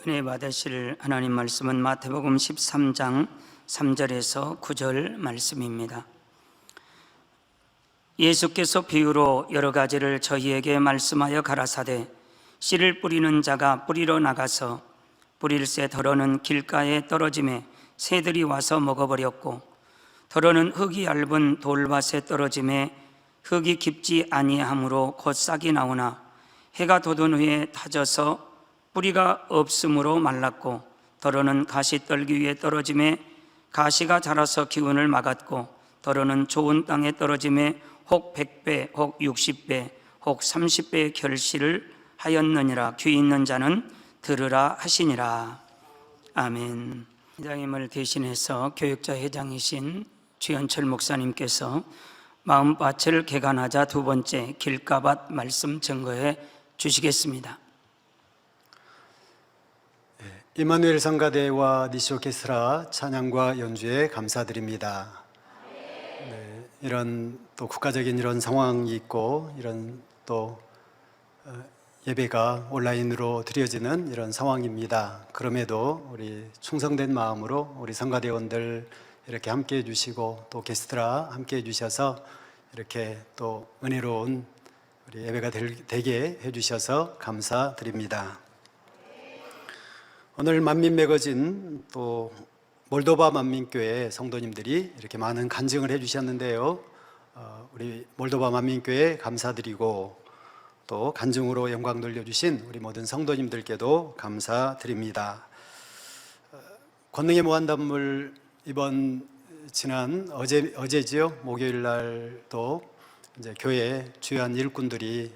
은혜 받으실 하나님 말씀은 마태복음 13장 3절에서 9절 말씀입니다. 예수께서 비유로 여러 가지를 저희에게 말씀하여 가라사대 씨를 뿌리는 자가 뿌리러 나가서 뿌릴새 덜어는 길가에 떨어짐에 새들이 와서 먹어버렸고, 덜어는 흙이 얇은 돌밭에 떨어짐에 흙이 깊지 아니하므로 곧 싹이 나오나 해가 돋은 후에 타져서 뿌리가 없으므로 말랐고, 덜어는 가시떨기 위에 떨어짐에 가시가 자라서 기운을 막았고, 덜어는 좋은 땅에 떨어짐에 혹 100배, 혹 60배, 혹 30배의 결실을 하였느니라. 귀 있는 자는 들으라 하시니라. 아멘. 회장님을 대신해서 교육자 회장이신 주현철 목사님께서 마음밭을 개간하자 두 번째 길가밭 말씀 증거해 주시겠습니다. 임마누엘 성가대와 니시 오케스트라 찬양과 연주에 감사드립니다. 이런 또 국가적인 이런 상황이 있고, 이런 또 예배가 온라인으로 드려지는 이런 상황입니다. 그럼에도 우리 충성된 마음으로 우리 성가대원들 이렇게 함께 해주시고, 또 게스트라 함께 해주셔서 이렇게 또 은혜로운 우리 예배가 되게 해주셔서 감사드립니다. 오늘 만민 매거진 또 몰도바 만민교회 성도님들이 이렇게 많은 간증을 해주셨는데요. 우리 몰도바 만민교회 감사드리고, 또 간증으로 영광 돌려주신 우리 모든 성도님들께도 감사드립니다. 권능의 무한단물 이번 지난 어제지요, 목요일 날도 이제 교회 주요한 일꾼들이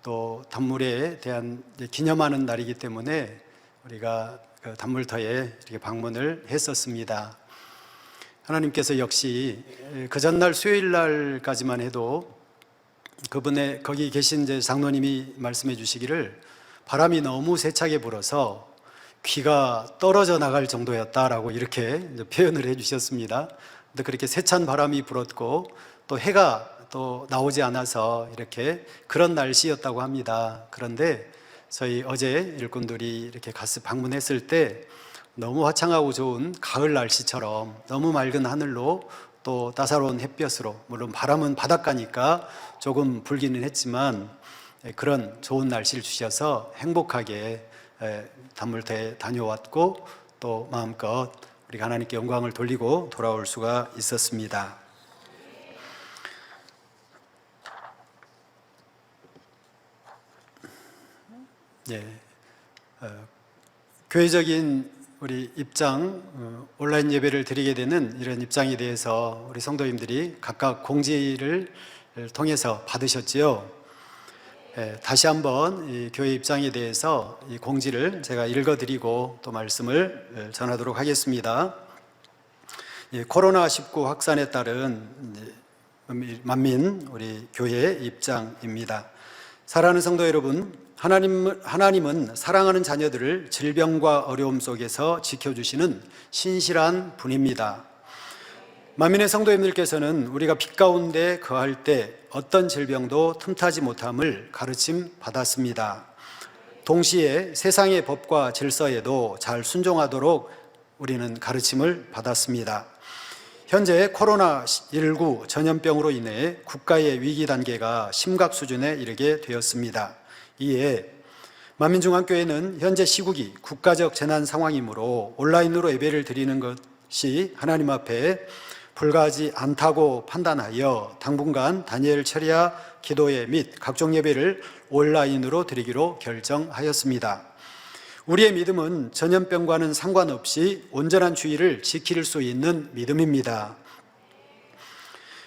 또 단물에 대한 기념하는 날이기 때문에 우리가 그 단물터에 이렇게 방문을 했었습니다. 하나님께서 역시 그 전날 수요일 날까지만 해도 그분의 거기 계신 이제 장로님이 말씀해 주시기를 바람이 너무 세차게 불어서 귀가 떨어져 나갈 정도였다라고 이렇게 이제 표현을 해 주셨습니다. 근데 그렇게 세찬 바람이 불었고, 또 해가 또 나오지 않아서 이렇게 그런 날씨였다고 합니다. 그런데 저희 어제 일꾼들이 이렇게 가서 방문했을 때 너무 화창하고 좋은 가을 날씨처럼 너무 맑은 하늘로 또 따사로운 햇볕으로, 물론 바람은 바닷가니까 조금 불기는 했지만 그런 좋은 날씨를 주셔서 행복하게 단물터에 다녀왔고, 또 마음껏 우리가 하나님께 영광을 돌리고 돌아올 수가 있었습니다. 교회적인 우리 입장, 온라인 예배를 드리게 되는 이런 입장에 대해서 우리 성도님들이 각각 공지를 통해서 받으셨지요. 다시 한번 이 교회 입장에 대해서 이 공지를 제가 읽어드리고 또 말씀을 전하도록 하겠습니다. 코로나19 확산에 따른 만민 우리 교회 입장입니다. 사랑하는 성도 여러분, 하나님은 사랑하는 자녀들을 질병과 어려움 속에서 지켜주시는 신실한 분입니다. 만민의 성도님들께서는 우리가 빛 가운데 거할 때 어떤 질병도 틈타지 못함을 가르침 받았습니다. 동시에 세상의 법과 질서에도 잘 순종하도록 우리는 가르침을 받았습니다. 현재 코로나19 전염병으로 인해 국가의 위기 단계가 심각 수준에 이르게 되었습니다. 이에 만민중앙교회는 현재 시국이 국가적 재난 상황이므로 온라인으로 예배를 드리는 것이 하나님 앞에 불가하지 않다고 판단하여 당분간 다니엘 철야 기도회 및 각종 예배를 온라인으로 드리기로 결정하였습니다. 우리의 믿음은 전염병과는 상관없이 온전한 주의를 지킬 수 있는 믿음입니다.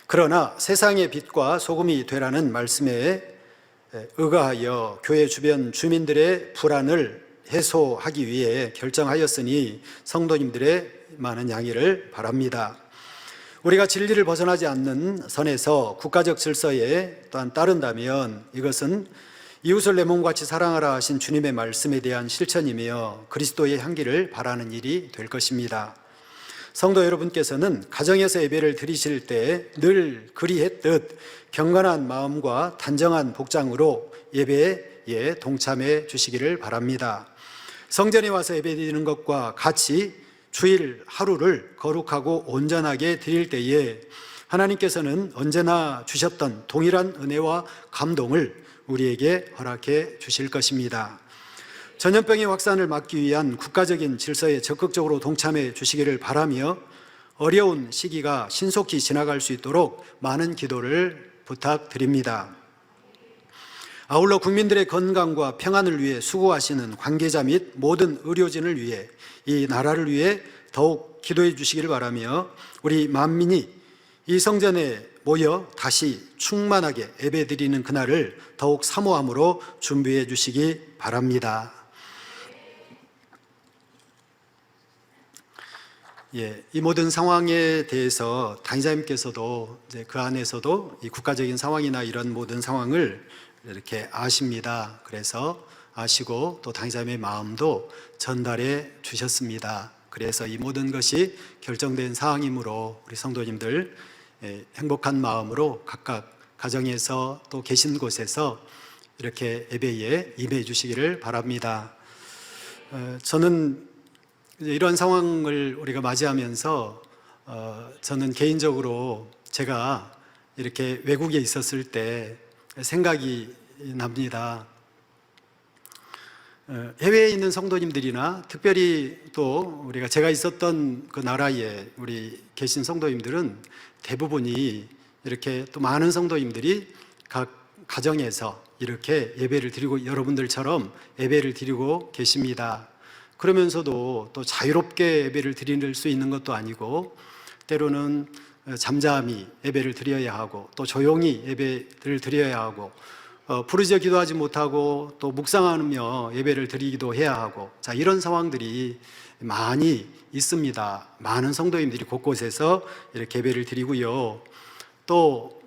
그러나 세상의 빛과 소금이 되라는 말씀에 의거하여 교회 주변 주민들의 불안을 해소하기 위해 결정하였으니 성도님들의 많은 양해를 바랍니다. 우리가 진리를 벗어나지 않는 선에서 국가적 질서에 또한 따른다면 이것은 이웃을 내 몸같이 사랑하라 하신 주님의 말씀에 대한 실천이며 그리스도의 향기를 바라는 일이 될 것입니다. 성도 여러분께서는 가정에서 예배를 드리실 때 늘 그리했듯 경건한 마음과 단정한 복장으로 예배에 예배에 동참해 주시기를 바랍니다. 성전에 와서 예배드리는 것과 같이 주일 하루를 거룩하고 온전하게 드릴 때에 하나님께서는 언제나 주셨던 동일한 은혜와 감동을 우리에게 허락해 주실 것입니다. 전염병의 확산을 막기 위한 국가적인 질서에 적극적으로 동참해 주시기를 바라며 어려운 시기가 신속히 지나갈 수 있도록 많은 기도를 부탁드립니다. 아울러 국민들의 건강과 평안을 위해 수고하시는 관계자 및 모든 의료진을 위해 이 나라를 위해 더욱 기도해 주시기를 바라며 우리 만민이 이 성전에 모여 다시 충만하게 예배드리는 그날을 더욱 사모함으로 준비해 주시기 바랍니다. 이 모든 상황에 대해서 당의자님께서도 이제 그 안에서도 이 국가적인 상황이나 이런 모든 상황을 이렇게 아십니다. 그래서 아시고 또 당의자님의 마음도 전달해 주셨습니다. 그래서 이 모든 것이 결정된 사항이므로 우리 성도님들 행복한 마음으로 각각 가정에서 또 계신 곳에서 이렇게 예배에 임해 주시기를 바랍니다. 저는 이런 상황을 우리가 맞이하면서 저는 개인적으로 제가 이렇게 외국에 있었을 때 생각이 납니다. 해외에 있는 성도님들이나 특별히 또 우리가 제가 있었던 그 나라에 우리 계신 성도님들은 대부분이 이렇게 또 많은 성도님들이 각 가정에서 이렇게 예배를 드리고 여러분들처럼 예배를 드리고 계십니다. 그러면서도 또 자유롭게 예배를 드릴 수 있는 것도 아니고 때로는 잠잠히 예배를 드려야 하고 또 조용히 예배를 드려야 하고 부르짖어 기도하지 못하고 또 묵상하며 예배를 드리기도 해야 하고 자 이런 상황들이 많이 있습니다. 많은 성도님들이 곳곳에서 이렇게 예배를 드리고요. 또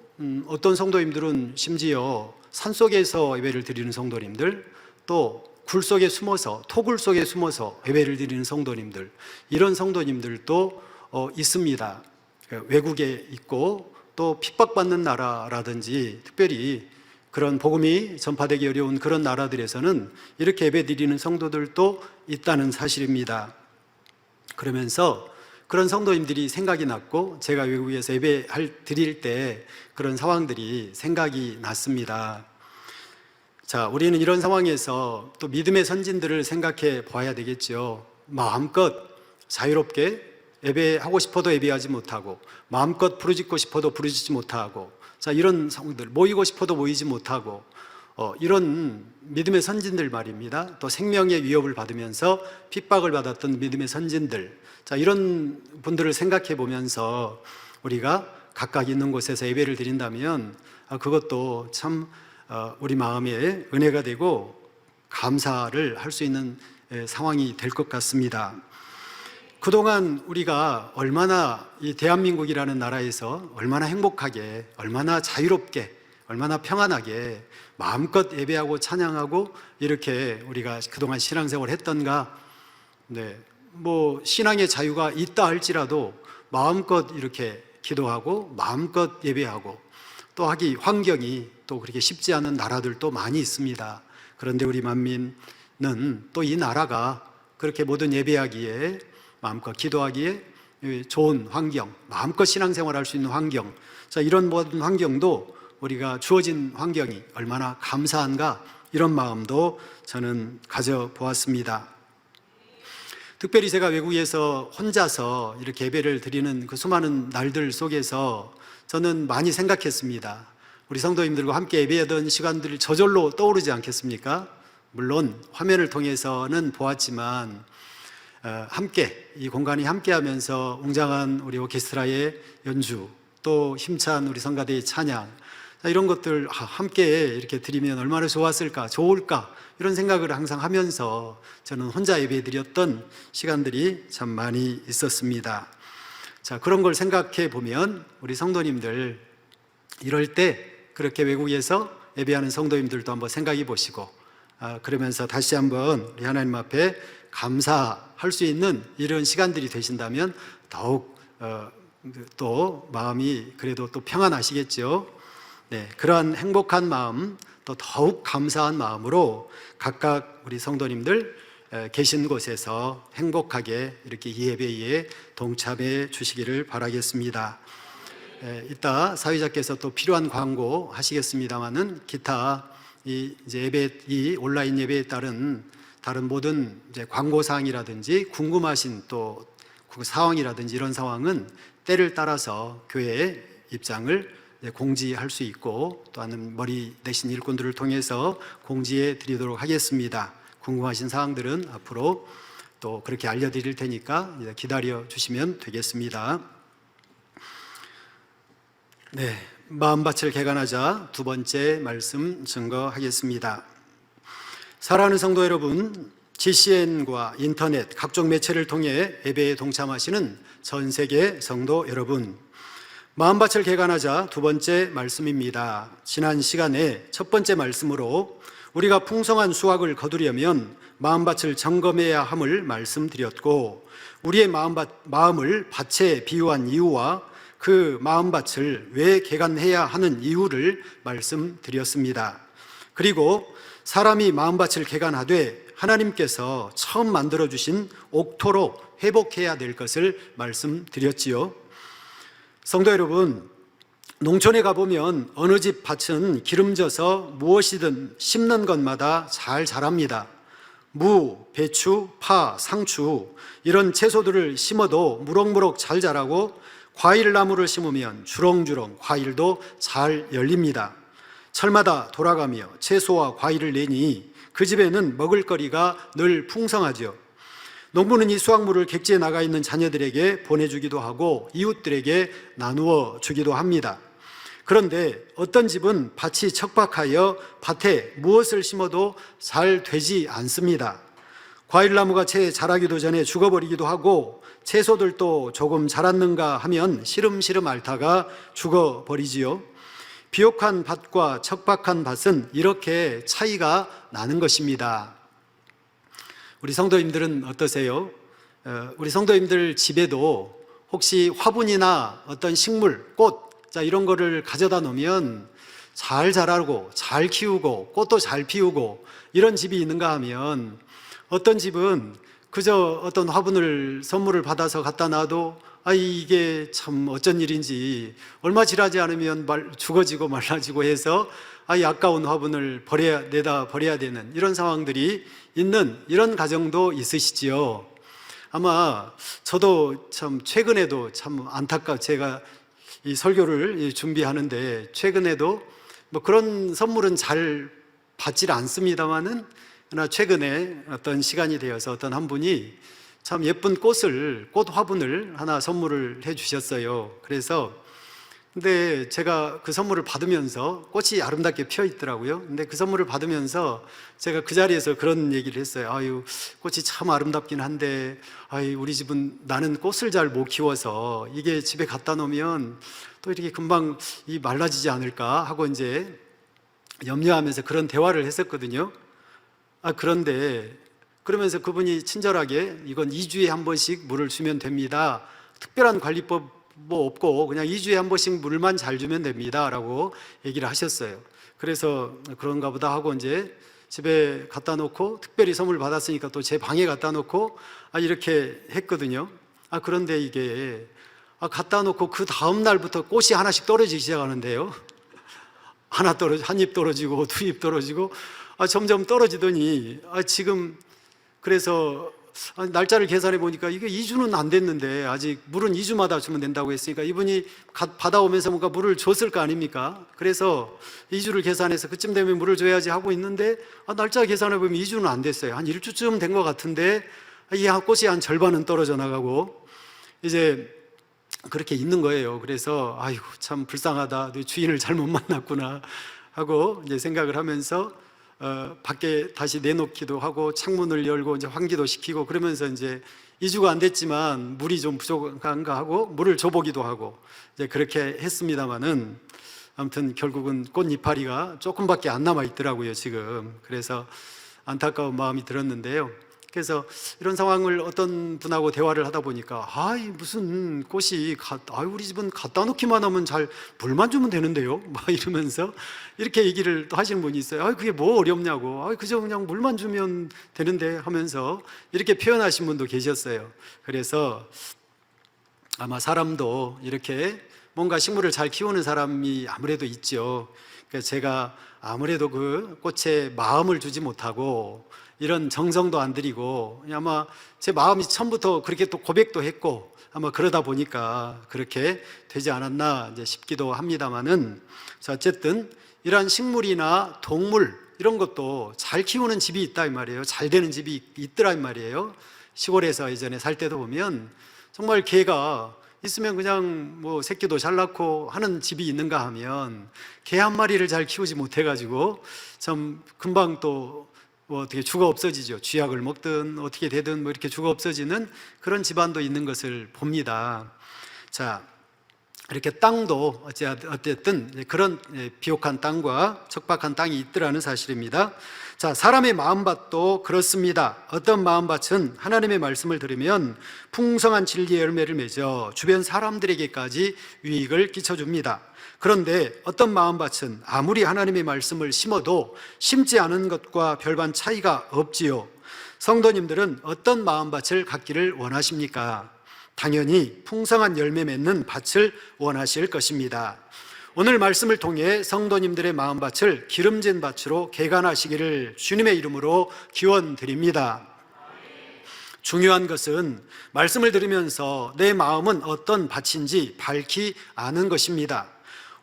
어떤 성도님들은 심지어 산속에서 예배를 드리는 성도님들 또 굴 속에 숨어서 토굴 속에 숨어서 예배를 드리는 성도님들 이런 성도님들도 있습니다. 외국에 있고 또 핍박받는 나라라든지 특별히 그런 복음이 전파되기 어려운 그런 나라들에서는 이렇게 예배 드리는 성도들도 있다는 사실입니다. 그러면서 그런 성도님들이 생각이 났고 제가 외국에서 예배 드릴 때 그런 상황들이 생각이 났습니다. 자, 우리는 이런 상황에서 또 믿음의 선진들을 생각해 봐야 되겠죠. 마음껏 자유롭게 예배하고 싶어도 예배하지 못하고 마음껏 부르짖고 싶어도 부르짖지 못하고 자 이런 상황들 모이고 싶어도 모이지 못하고 이런 믿음의 선진들 말입니다. 또 생명의 위협을 받으면서 핍박을 받았던 믿음의 선진들 자 이런 분들을 생각해 보면서 우리가 각각 있는 곳에서 예배를 드린다면 그것도 참 우리 마음에 은혜가 되고 감사를 할 수 있는 상황이 될 것 같습니다. 그동안 우리가 얼마나 이 대한민국이라는 나라에서 얼마나 행복하게, 얼마나 자유롭게, 얼마나 평안하게 마음껏 예배하고 찬양하고 이렇게 우리가 그동안 신앙생활을 했던가. 네, 뭐 신앙의 자유가 있다 할지라도 마음껏 이렇게 기도하고 마음껏 예배하고 또 하기 환경이 또 그렇게 쉽지 않은 나라들도 많이 있습니다. 그런데 우리 만민은 또 이 나라가 그렇게 모든 예배하기에 마음껏 기도하기에 좋은 환경, 마음껏 신앙생활할 수 있는 환경 자 이런 모든 환경도 우리가 주어진 환경이 얼마나 감사한가 이런 마음도 저는 가져보았습니다. 특별히 제가 외국에서 혼자서 이렇게 예배를 드리는 그 수많은 날들 속에서 저는 많이 생각했습니다. 우리 성도님들과 함께 예배하던 시간들이 저절로 떠오르지 않겠습니까? 물론 화면을 통해서는 보았지만 함께 이 공간이 함께하면서 웅장한 우리 오케스트라의 연주 또 힘찬 우리 성가대의 찬양 이런 것들 함께 이렇게 드리면 얼마나 좋았을까 좋을까 이런 생각을 항상 하면서 저는 혼자 예배드렸던 시간들이 참 많이 있었습니다. 자 그런 걸 생각해 보면 우리 성도님들 이럴 때 그렇게 외국에서 예배하는 성도님들도 한번 생각해 보시고 그러면서 다시 한번 우리 하나님 앞에 감사할 수 있는 이런 시간들이 되신다면 더욱 또 마음이 그래도 또 평안하시겠죠. 네, 그러한 행복한 마음 또 더욱 감사한 마음으로 각각 우리 성도님들 계신 곳에서 행복하게 이렇게 예배에 동참해 주시기를 바라겠습니다. 이따 사회자께서 또 필요한 광고 하시겠습니다만은 기타 이 온라인 예배에 따른 다른 모든 광고 사항이라든지 궁금하신 또 그 상황이라든지 이런 상황은 때를 따라서 교회에 입장을 공지할 수 있고 또는 머리 대신 일꾼들을 통해서 공지해 드리도록 하겠습니다. 궁금하신 사항들은 앞으로 또 그렇게 알려드릴 테니까 기다려 주시면 되겠습니다. 네, 마음밭을 개간하자 두 번째 말씀 증거하겠습니다. 사랑하는 성도 여러분, GCN과 인터넷 각종 매체를 통해 예배에 동참하시는 전 세계 성도 여러분, 마음밭을 개간하자 두 번째 말씀입니다. 지난 시간에 첫 번째 말씀으로 우리가 풍성한 수확을 거두려면 마음밭을 점검해야 함을 말씀드렸고, 우리의 마음을 밭에 비유한 이유와 그 마음밭을 왜 개간해야 하는 이유를 말씀드렸습니다. 그리고 사람이 마음밭을 개간하되 하나님께서 처음 만들어주신 옥토로 회복해야 될 것을 말씀드렸지요. 성도 여러분, 농촌에 가보면 어느 집 밭은 기름져서 무엇이든 심는 것마다 잘 자랍니다. 무, 배추, 파, 상추 이런 채소들을 심어도 무럭무럭 잘 자라고, 과일나무를 심으면 주렁주렁 과일도 잘 열립니다. 철마다 돌아가며 채소와 과일을 내니 그 집에는 먹을거리가 늘 풍성하죠. 농부는 이 수확물을 객지에 나가 있는 자녀들에게 보내주기도 하고 이웃들에게 나누어 주기도 합니다. 그런데 어떤 집은 밭이 척박하여 밭에 무엇을 심어도 잘 되지 않습니다. 과일나무가 채 자라기도 전에 죽어버리기도 하고, 채소들도 조금 자랐는가 하면 시름시름 앓다가 죽어버리지요. 비옥한 밭과 척박한 밭은 이렇게 차이가 나는 것입니다. 우리 성도님들은 어떠세요? 우리 성도님들 집에도 혹시 화분이나 어떤 식물, 꽃 이런 거를 가져다 놓으면 잘 자라고 잘 키우고 꽃도 잘 피우고 이런 집이 있는가 하면, 어떤 집은 그저 어떤 화분을 선물을 받아서 갖다 놔도 이게 참 어쩐 일인지 얼마 지나지 않으면 죽어지고 말라지고 해서 이 아까운 화분을 내다 버려야 되는 이런 상황들이 있는 이런 가정도 있으시지요. 아마 저도 참 최근에도 참 제가 이 설교를 준비하는데 최근에도 뭐 그런 선물은 잘 받질 않습니다만은, 그러나 최근에 어떤 시간이 되어서 어떤 한 분이 참 예쁜 꽃 화분을 하나 선물을 해 주셨어요. 근데 제가 그 선물을 받으면서 꽃이 아름답게 피어 있더라고요. 근데 그 선물을 받으면서 제가 그 자리에서 그런 얘기를 했어요. 꽃이 참 아름답긴 한데, 우리 집은 나는 꽃을 잘 못 키워서 이게 집에 갖다 놓으면 또 이렇게 금방 말라지지 않을까 하고 이제 염려하면서 그런 대화를 했었거든요. 그런데 그러면서 그분이 친절하게 이건 2주에 한 번씩 물을 주면 됩니다. 특별한 관리법 뭐 없고 그냥 2주에 한 번씩 물만 잘 주면 됩니다 라고 얘기를 하셨어요. 그래서 그런가 보다 하고 이제 집에 갖다 놓고, 특별히 선물 받았으니까 또 제 방에 갖다 놓고 이렇게 했거든요. 그런데 이게 갖다 놓고 그 다음 날부터 꽃이 하나씩 떨어지기 시작하는데요. 한 잎 떨어지고 두 잎 떨어지고 점점 떨어지더니 지금 그래서 날짜를 계산해 보니까 이게 2주는 안 됐는데 아직 물은 2주마다 주면 된다고 했으니까 이분이 받아오면서 뭔가 물을 줬을 거 아닙니까? 그래서 2주를 계산해서 그쯤 되면 물을 줘야지 하고 있는데 날짜 계산해 보면 2주는 안 됐어요. 한 1주쯤 된 것 같은데 이 꽃이 한 절반은 떨어져 나가고 이제 그렇게 있는 거예요. 그래서 아이고 참 불쌍하다, 주인을 잘못 만났구나 하고 이제 생각을 하면서 밖에 다시 내놓기도 하고 창문을 열고 이제 환기도 시키고 그러면서 이제 2주가 안 됐지만 물이 좀 부족한가 하고 물을 줘보기도 하고 이제 그렇게 했습니다만은, 아무튼 결국은 꽃 이파리가 조금밖에 안 남아 있더라고요 지금. 그래서 안타까운 마음이 들었는데요. 그래서 이런 상황을 어떤 분하고 대화를 하다 보니까 무슨 꽃이 우리 집은 갖다 놓기만 하면 잘 물만 주면 되는데요 막 이러면서 이렇게 얘기를 또 하시는 분이 있어요. 그게 뭐 어렵냐고, 그저 그냥 물만 주면 되는데 하면서 이렇게 표현하신 분도 계셨어요. 그래서 아마 사람도 이렇게 뭔가 식물을 잘 키우는 사람이 아무래도 있죠. 그래서 제가 아무래도 그 꽃에 마음을 주지 못하고 이런 정성도 안 들이고 아마 제 마음이 처음부터 그렇게 또 고백도 했고 아마 그러다 보니까 그렇게 되지 않았나 이제 싶기도 합니다만은, 자, 어쨌든 이러한 식물이나 동물 이런 것도 잘 키우는 집이 있다 이 말이에요. 잘 되는 집이 있더라 이 말이에요. 시골에서 예전에 살 때도 보면 정말 개가 있으면 그냥 뭐 새끼도 잘 낳고 하는 집이 있는가 하면 개 한 마리를 잘 키우지 못해가지고 참 금방 또 뭐 어떻게 죽어 없어지죠. 쥐약을 먹든 어떻게 되든 뭐 이렇게 죽어 없어지는 그런 집안도 있는 것을 봅니다. 자, 이렇게 땅도 어쨌든 그런 비옥한 땅과 척박한 땅이 있더라는 사실입니다. 자, 사람의 마음밭도 그렇습니다. 어떤 마음밭은 하나님의 말씀을 들으면 풍성한 진리의 열매를 맺어 주변 사람들에게까지 유익을 끼쳐줍니다. 그런데 어떤 마음밭은 아무리 하나님의 말씀을 심어도 심지 않은 것과 별반 차이가 없지요. 성도님들은 어떤 마음밭을 갖기를 원하십니까? 당연히 풍성한 열매 맺는 밭을 원하실 것입니다. 오늘 말씀을 통해 성도님들의 마음밭을 기름진 밭으로 개간하시기를 주님의 이름으로 기원드립니다. 중요한 것은 말씀을 들으면서 내 마음은 어떤 밭인지 밝히 아는 것입니다.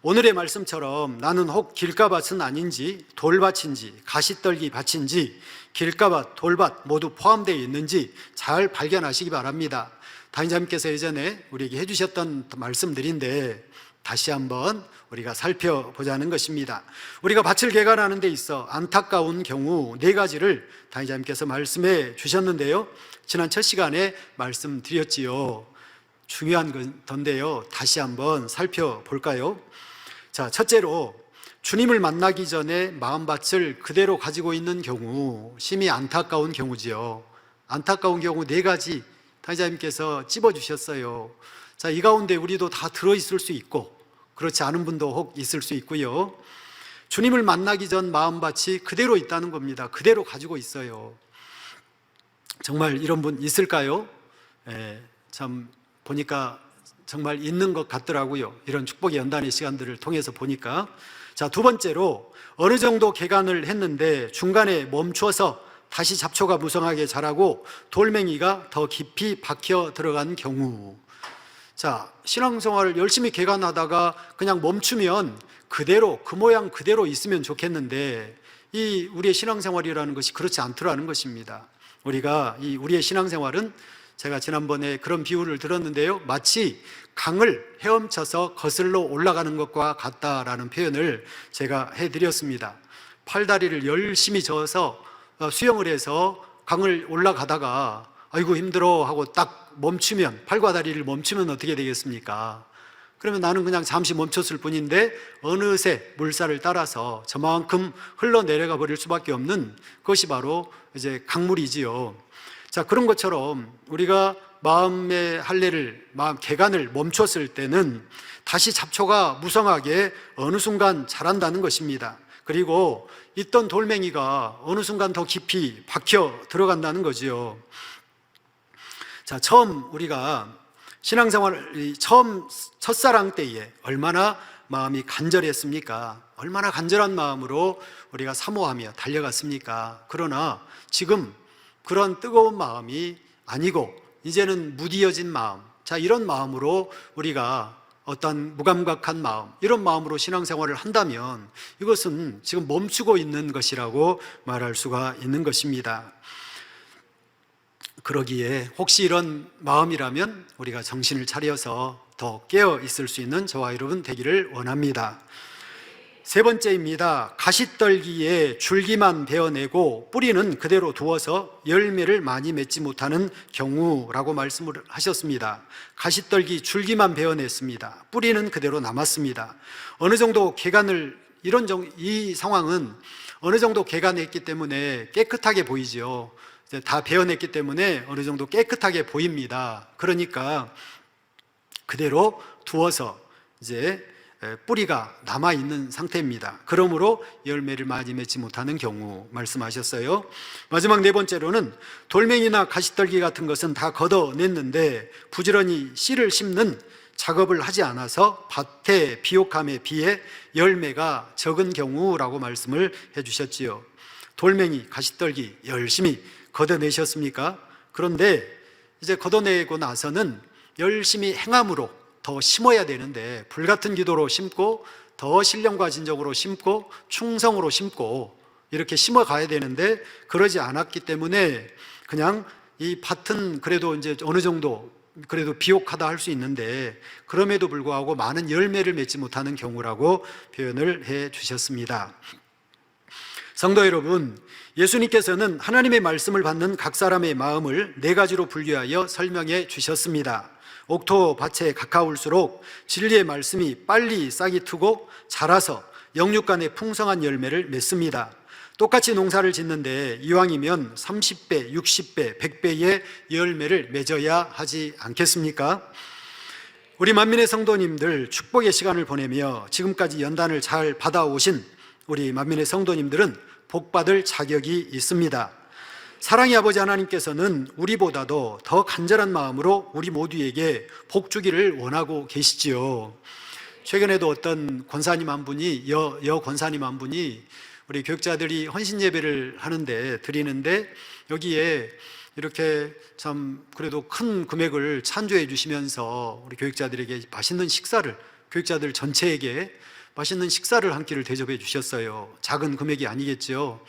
오늘의 말씀처럼 나는 혹 길가밭은 아닌지 돌밭인지 가시떨기 밭인지 길가밭, 돌밭 모두 포함되어 있는지 잘 발견하시기 바랍니다. 당장님께서 예전에 우리에게 해주셨던 말씀들인데 다시 한번 우리가 살펴보자는 것입니다. 우리가 밭을 개간하는 데 있어 안타까운 경우 4가지를 당장님께서 말씀해 주셨는데요, 지난 첫 시간에 말씀드렸지요. 중요한 건데요, 다시 한번 살펴볼까요? 자, 첫째로 주님을 만나기 전에 마음밭을 그대로 가지고 있는 경우, 심히 안타까운 경우지요. 안타까운 경우 4가지 당자님께서 찝어주셨어요. 자, 이 가운데 우리도 다 들어있을 수 있고 그렇지 않은 분도 혹 있을 수 있고요. 주님을 만나기 전 마음밭이 그대로 있다는 겁니다. 그대로 가지고 있어요. 정말 이런 분 있을까요? 참 보니까 정말 있는 것 같더라고요. 이런 축복의 연단의 시간들을 통해서 보니까. 자, 2번째로 어느 정도 개간을 했는데 중간에 멈춰서 다시 잡초가 무성하게 자라고 돌멩이가 더 깊이 박혀 들어간 경우. 자, 신앙생활을 열심히 개간하다가 그냥 멈추면 그대로 그 모양 그대로 있으면 좋겠는데 이 우리의 신앙생활이라는 것이 그렇지 않더라는 것입니다. 우리의 신앙생활은 제가 지난번에 그런 비유를 들었는데요, 마치 강을 헤엄쳐서 거슬러 올라가는 것과 같다라는 표현을 제가 해드렸습니다. 팔다리를 열심히 저어서 수영을 해서 강을 올라가다가 아이고 힘들어 하고 딱 멈추면, 팔과 다리를 멈추면 어떻게 되겠습니까? 그러면 나는 그냥 잠시 멈췄을 뿐인데 어느새 물살을 따라서 저만큼 흘러내려가 버릴 수밖에 없는 것이 바로 이제 강물이지요. 자, 그런 것처럼 우리가 마음의 할례를, 마음 개간을 멈췄을 때는 다시 잡초가 무성하게 어느 순간 자란다는 것입니다. 그리고 있던 돌멩이가 어느 순간 더 깊이 박혀 들어간다는 거지요. 자, 처음 우리가 신앙생활 처음 첫사랑 때에 얼마나 마음이 간절했습니까? 얼마나 간절한 마음으로 우리가 사모하며 달려갔습니까? 그러나 지금 그런 뜨거운 마음이 아니고 이제는 무디어진 마음, 자, 이런 마음으로 우리가 어떤 무감각한 마음, 이런 마음으로 신앙생활을 한다면 이것은 지금 멈추고 있는 것이라고 말할 수가 있는 것입니다. 그러기에 혹시 이런 마음이라면 우리가 정신을 차려서 더 깨어 있을 수 있는 저와 여러분 되기를 원합니다. 3번째입니다. 가시떨기에 줄기만 베어내고 뿌리는 그대로 두어서 열매를 많이 맺지 못하는 경우라고 말씀을 하셨습니다. 가시떨기 줄기만 베어냈습니다. 뿌리는 그대로 남았습니다. 어느 정도 개간을, 이 상황은 어느 정도 개간했기 때문에 깨끗하게 보이죠. 이제 다 베어냈기 때문에 어느 정도 깨끗하게 보입니다. 그러니까 그대로 두어서 이제 뿌리가 남아있는 상태입니다. 그러므로 열매를 많이 맺지 못하는 경우 말씀하셨어요. 마지막 네 번째로는 돌멩이나 가시떨기 같은 것은 다 걷어냈는데 부지런히 씨를 심는 작업을 하지 않아서 밭의 비옥함에 비해 열매가 적은 경우라고 말씀을 해주셨지요. 돌멩이, 가시떨기 열심히 걷어내셨습니까? 그런데 이제 걷어내고 나서는 열심히 행함으로 더 심어야 되는데 불같은 기도로 심고 더 신령과 진정으로 심고 충성으로 심고 이렇게 심어가야 되는데 그러지 않았기 때문에 그냥 이 밭은 그래도 이제 어느 정도 그래도 비옥하다 할 수 있는데 그럼에도 불구하고 많은 열매를 맺지 못하는 경우라고 표현을 해 주셨습니다. 성도 여러분, 예수님께서는 하나님의 말씀을 받는 각 사람의 마음을 네 가지로 분류하여 설명해 주셨습니다. 옥토 밭에 가까울수록 진리의 말씀이 빨리 싹이 트고 자라서 영육간에 풍성한 열매를 맺습니다. 똑같이 농사를 짓는데 이왕이면 30배, 60배, 100배의 열매를 맺어야 하지 않겠습니까? 우리 만민의 성도님들 축복의 시간을 보내며 지금까지 연단을 잘 받아오신 우리 만민의 성도님들은 복받을 자격이 있습니다. 사랑의 아버지 하나님께서는 우리보다도 더 간절한 마음으로 우리 모두에게 복 주기를 원하고 계시지요. 최근에도 어떤 권사님 한 분이 여 권사님 한 분이 우리 교육자들이 헌신 예배를 드리는데 여기에 이렇게 참 그래도 큰 금액을 찬조해 주시면서 우리 교육자들에게 맛있는 식사를, 교육자들 전체에게 맛있는 식사를 한 끼를 대접해 주셨어요. 작은 금액이 아니겠죠.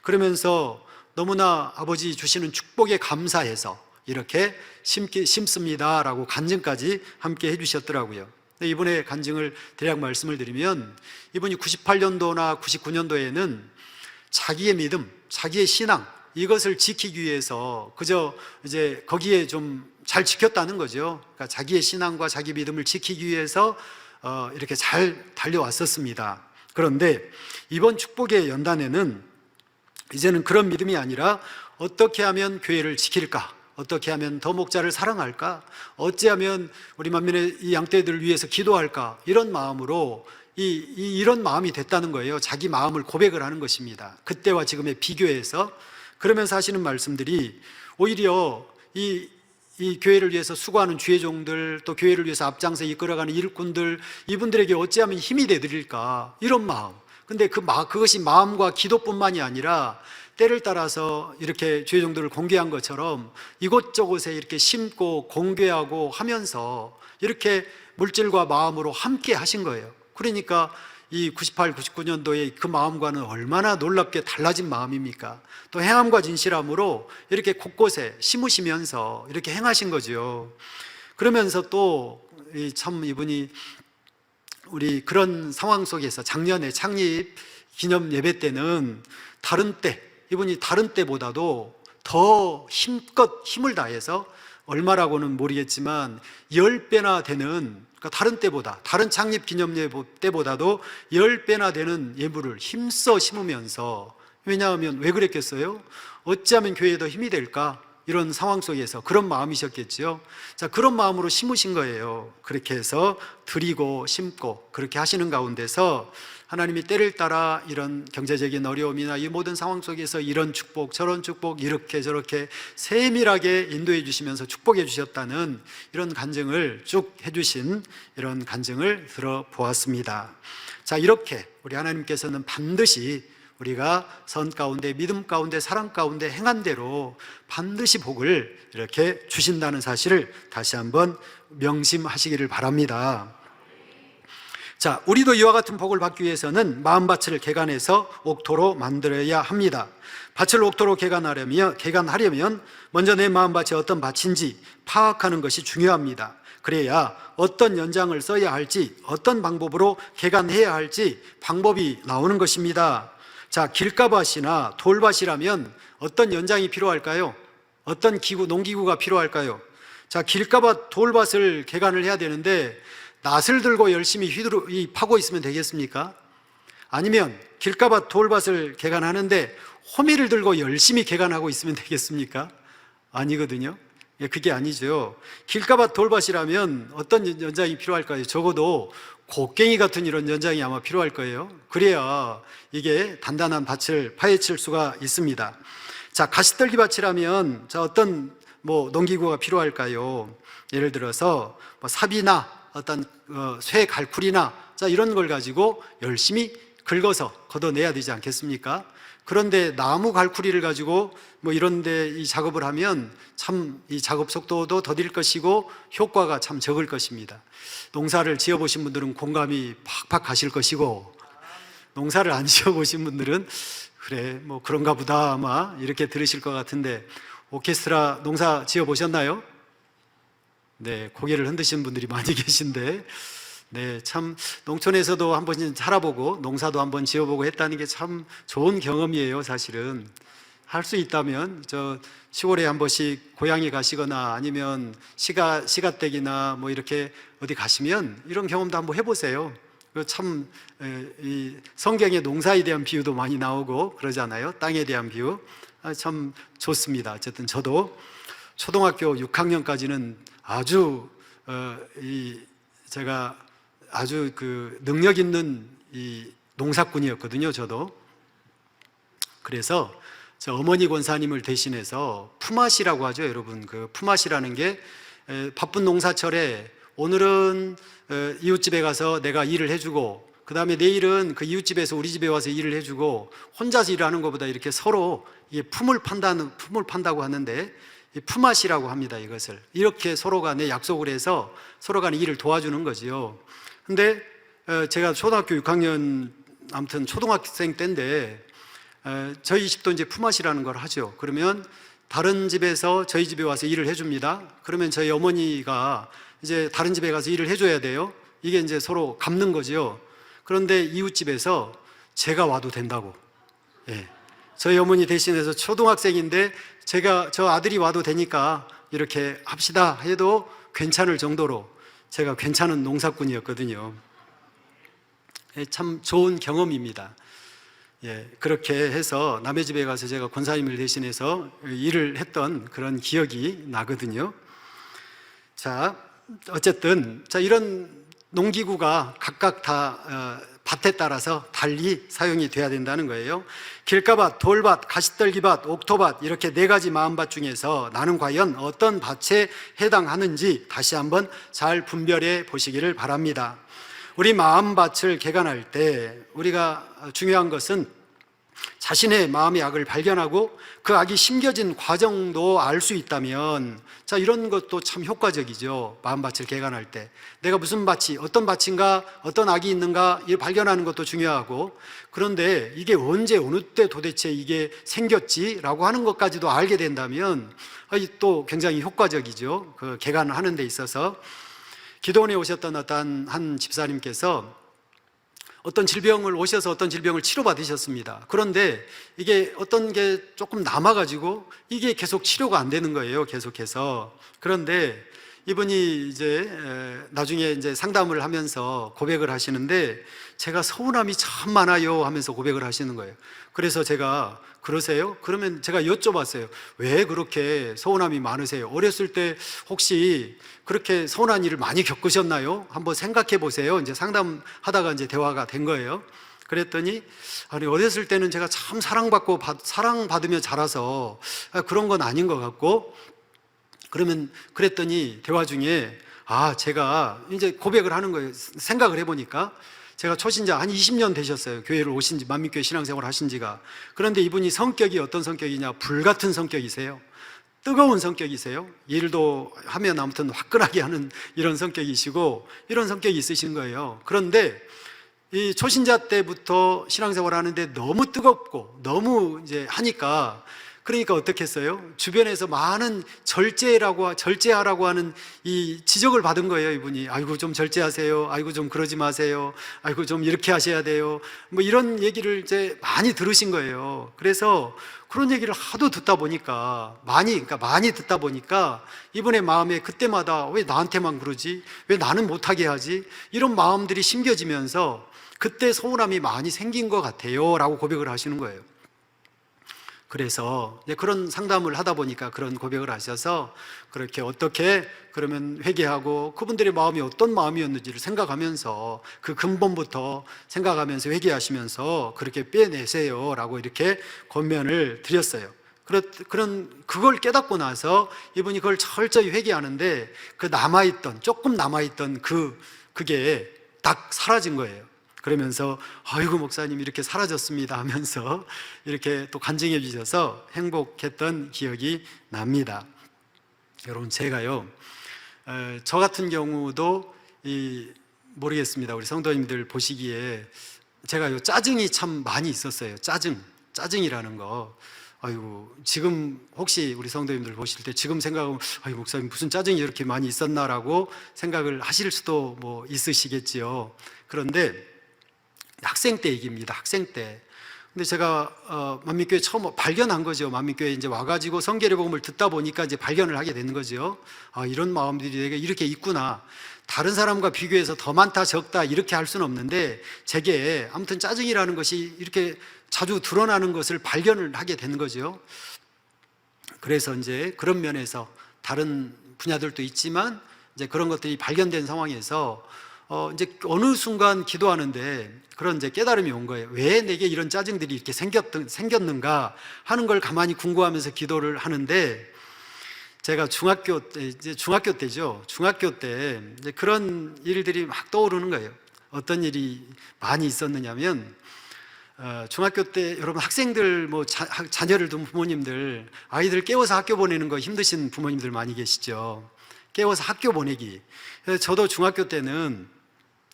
그러면서 너무나 아버지 주시는 축복에 감사해서 이렇게 심습니다 라고 간증까지 함께 해주셨더라고요. 이분의 간증을 대략 말씀을 드리면 이분이 98년도나 99년도에는 자기의 믿음, 자기의 신앙 이것을 지키기 위해서 그저 이제 거기에 좀 잘 지켰다는 거죠. 그러니까 자기의 신앙과 자기 믿음을 지키기 위해서 이렇게 잘 달려왔었습니다. 그런데 이번 축복의 연단에는 이제는 그런 믿음이 아니라 어떻게 하면 교회를 지킬까? 어떻게 하면 더 목자를 사랑할까? 어찌하면 우리 만민의 이 양떼들을 위해서 기도할까? 이런 마음으로 이런 마음이 됐다는 거예요. 자기 마음을 고백을 하는 것입니다. 그때와 지금의 비교해서 그러면서 하시는 말씀들이 오히려 이 교회를 위해서 수고하는 주의 종들 또 교회를 위해서 앞장서 이끌어가는 일꾼들 이분들에게 어찌하면 힘이 되드릴까? 이런 마음. 근데 그것이 마음과 기도뿐만이 아니라 때를 따라서 이렇게 주의 종들을 공개한 것처럼 이곳저곳에 이렇게 심고 공개하고 하면서 이렇게 물질과 마음으로 함께 하신 거예요. 그러니까 이 98, 99년도에 그 마음과는 얼마나 놀랍게 달라진 마음입니까? 또 행함과 진실함으로 이렇게 곳곳에 심으시면서 이렇게 행하신 거죠. 그러면서 또 참 이분이 우리 그런 상황 속에서 작년에 창립 기념 예배 때는 이분이 다른 때보다도 더 힘껏 힘을 다해서 얼마라고는 모르겠지만 10배나 되는, 그러니까 다른 창립 기념 예배 때보다도 10배나 되는 예물을 힘써 심으면서, 왜냐하면 왜 그랬겠어요? 어찌하면 교회에 더 힘이 될까? 이런 상황 속에서 그런 마음이셨겠죠. 자, 그런 마음으로 심으신 거예요. 그렇게 해서 드리고 심고 그렇게 하시는 가운데서 하나님이 때를 따라 이런 경제적인 어려움이나 이 모든 상황 속에서 이런 축복 저런 축복 이렇게 저렇게 세밀하게 인도해 주시면서 축복해 주셨다는 이런 간증을 쭉 해주신 이런 간증을 들어보았습니다. 자, 이렇게 우리 하나님께서는 반드시 우리가 선 가운데 믿음 가운데 사랑 가운데 행한 대로 반드시 복을 이렇게 주신다는 사실을 다시 한번 명심하시기를 바랍니다. 자, 우리도 이와 같은 복을 받기 위해서는 마음밭을 개간해서 옥토로 만들어야 합니다. 밭을 옥토로 개간하려면 먼저 내 마음밭이 어떤 밭인지 파악하는 것이 중요합니다. 그래야 어떤 연장을 써야 할지 어떤 방법으로 개간해야 할지 방법이 나오는 것입니다. 자, 길가밭이나 돌밭이라면 어떤 연장이 필요할까요? 어떤 농기구가 필요할까요? 자, 길가밭 돌밭을 개간을 해야 되는데 낫을 들고 열심히 파고 있으면 되겠습니까? 아니면 길가밭 돌밭을 개간하는데 호미를 들고 열심히 개간하고 있으면 되겠습니까? 아니거든요. 예, 그게 아니죠. 길가밭 돌밭이라면 어떤 연장이 필요할까요? 적어도 곡괭이 같은 이런 연장이 아마 필요할 거예요. 그래야 이게 단단한 밭을 파헤칠 수가 있습니다. 자, 가시떨기 밭이라면 자, 어떤 농기구가 필요할까요? 예를 들어서 삽이나 어떤 쇠 갈쿨이나 자, 이런 걸 가지고 열심히 긁어서 걷어내야 되지 않겠습니까? 그런데 나무 갈쿠리를 가지고 이런데 이 작업을 하면 참 이 작업 속도도 더딜 것이고 효과가 참 적을 것입니다. 농사를 지어보신 분들은 공감이 팍팍 가실 것이고, 농사를 안 지어보신 분들은 그래 그런가 보다 아마 이렇게 들으실 것 같은데, 오케스트라 농사 지어보셨나요? 네, 고개를 흔드시는 분들이 많이 계신데, 네, 참 농촌에서도 한번 살아보고 농사도 한번 지어보고 했다는 게 참 좋은 경험이에요. 사실은 할 수 있다면 저 시골에 한 번씩 고향에 가시거나 아니면 시가댁이나 이렇게 어디 가시면 이런 경험도 한번 해보세요. 참 이 성경에 농사에 대한 비유도 많이 나오고 그러잖아요. 땅에 대한 비유 참 좋습니다. 어쨌든 저도 초등학교 6학년까지는 아주 제가 아주 능력 있는 이 농사꾼이었거든요. 저도. 그래서 저 어머니 권사님을 대신해서 품앗이라고 하죠, 여러분. 그 품앗이라는 게 바쁜 농사철에 오늘은 이웃집에 가서 내가 일을 해주고, 그 다음에 내일은 그 이웃집에서 우리 집에 와서 일을 해주고, 혼자서 일하는 것보다 이렇게 서로 이게 품을 판다고 하는데, 이 품앗이라고 합니다. 이것을 이렇게 서로 간에 약속을 해서 서로 간에 일을 도와주는 거지요. 근데 제가 초등학교 6학년 아무튼 초등학생 때인데 저희 집도 이제 품앗이라는 걸 하죠. 그러면 다른 집에서 저희 집에 와서 일을 해줍니다. 그러면 저희 어머니가 이제 다른 집에 가서 일을 해줘야 돼요. 이게 이제 서로 갚는 거지요. 그런데 이웃집에서 제가 와도 된다고. 예. 저희 어머니 대신해서 초등학생인데 저 아들이 와도 되니까 이렇게 합시다 해도 괜찮을 정도로 제가 괜찮은 농사꾼이었거든요. 예, 참 좋은 경험입니다. 예, 그렇게 해서 남의 집에 가서 제가 권사님을 대신해서 일을 했던 그런 기억이 나거든요. 자, 어쨌든 이런 농기구가 각각 다 밭에 따라서 달리 사용이 돼야 된다는 거예요. 길가밭, 돌밭, 가시떨기밭, 옥토밭 이렇게 4가지 마음밭 중에서 나는 과연 어떤 밭에 해당하는지 다시 한번 잘 분별해 보시기를 바랍니다. 우리 마음밭을 개간할 때 우리가 중요한 것은 자신의 마음의 악을 발견하고 그 악이 심겨진 과정도 알 수 있다면 자, 이런 것도 참 효과적이죠. 마음밭을 개간할 때 내가 무슨 밭이 어떤 밭인가 어떤 악이 있는가 이 발견하는 것도 중요하고, 그런데 이게 언제 어느 때 도대체 이게 생겼지라고 하는 것까지도 알게 된다면 또 굉장히 효과적이죠. 그 개간을 하는 데 있어서. 기도원에 오셨던 어떤 한 집사님께서 어떤 질병을 치료받으셨습니다. 그런데 이게 어떤 게 조금 남아가지고 이게 계속 치료가 안 되는 거예요. 계속해서. 그런데 이분이 이제 나중에 이제 상담을 하면서 고백을 하시는데 제가 서운함이 참 많아요 하면서 고백을 하시는 거예요. 그래서 제가 그러세요? 그러면 제가 여쭤봤어요. 왜 그렇게 서운함이 많으세요? 어렸을 때 혹시 그렇게 서운한 일을 많이 겪으셨나요? 한번 생각해 보세요. 이제 상담하다가 이제 대화가 된 거예요. 그랬더니 아니 어렸을 때는 제가 참 사랑받으며 자라서 그런 건 아닌 것 같고, 그랬더니 대화 중에 제가 이제 고백을 하는 거예요. 생각을 해보니까 제가 초신자 한 20년 되셨어요. 교회를 오신 지, 만민교회 신앙생활 하신 지가. 그런데 이분이 성격이 어떤 성격이냐, 불같은 성격이세요. 뜨거운 성격이세요. 일도 하면 아무튼 화끈하게 하는 이런 성격이시고 이런 성격이 있으신 거예요. 그런데 이 초신자 때부터 신앙생활 하는데 너무 뜨겁고 너무 이제 하니까, 그러니까 어떻게 했어요? 주변에서 많은 절제하라고 하는 이 지적을 받은 거예요. 이분이 아이고 좀 절제하세요, 아이고 좀 그러지 마세요, 아이고 좀 이렇게 하셔야 돼요, 이런 얘기를 이제 많이 들으신 거예요. 그래서 그런 얘기를 하도 듣다 보니까 많이 듣다 보니까 이분의 마음에 그때마다 왜 나한테만 그러지, 왜 나는 못하게 하지, 이런 마음들이 심겨지면서 그때 서운함이 많이 생긴 것 같아요 라고 고백을 하시는 거예요. 그래서 이제 그런 상담을 하다 보니까 그런 고백을 하셔서 그렇게 어떻게 그러면 회개하고 그분들의 마음이 어떤 마음이었는지를 생각하면서 그 근본부터 생각하면서 회개하시면서 그렇게 빼내세요라고 이렇게 권면을 드렸어요. 그걸 깨닫고 나서 이분이 그걸 철저히 회개하는데 그 조금 남아있던 그게 딱 사라진 거예요. 그러면서 아이고 목사님 이렇게 사라졌습니다 하면서 이렇게 또 간증해 주셔서 행복했던 기억이 납니다. 여러분 제가요 저 같은 경우도 모르겠습니다. 우리 성도님들 보시기에 제가 짜증이 참 많이 있었어요. 짜증이라는 거. 아이고 지금 혹시 우리 성도님들 보실 때 지금 생각하면 아이 목사님 무슨 짜증이 이렇게 많이 있었나라고 생각을 하실 수도 뭐 있으시겠지요. 그런데 학생 때 얘기입니다. 학생 때. 근데 제가 만민교회 처음 발견한 거죠. 만민교회 이제 와가지고 성결의 복음을 듣다 보니까 이제 발견을 하게 되는 거죠. 아, 이런 마음들이 내게 이렇게 있구나. 다른 사람과 비교해서 더 많다 적다 이렇게 할 수는 없는데 제게 아무튼 짜증이라는 것이 이렇게 자주 드러나는 것을 발견을 하게 되는 거죠. 그래서 이제 그런 면에서 다른 분야들도 있지만 이제 그런 것들이 발견된 상황에서 이제 어느 순간 기도하는데 그런 이제 깨달음이 온 거예요. 왜 내게 이런 짜증들이 이렇게 생겼는가 하는 걸 가만히 궁금하면서 기도를 하는데 제가 중학교 때죠. 중학교 때 이제 그런 일들이 막 떠오르는 거예요. 어떤 일이 많이 있었느냐면 중학교 때 여러분 학생들 뭐 자녀를 둔 부모님들 아이들 깨워서 학교 보내는 거 힘드신 부모님들 많이 계시죠. 깨워서 학교 보내기. 저도 중학교 때는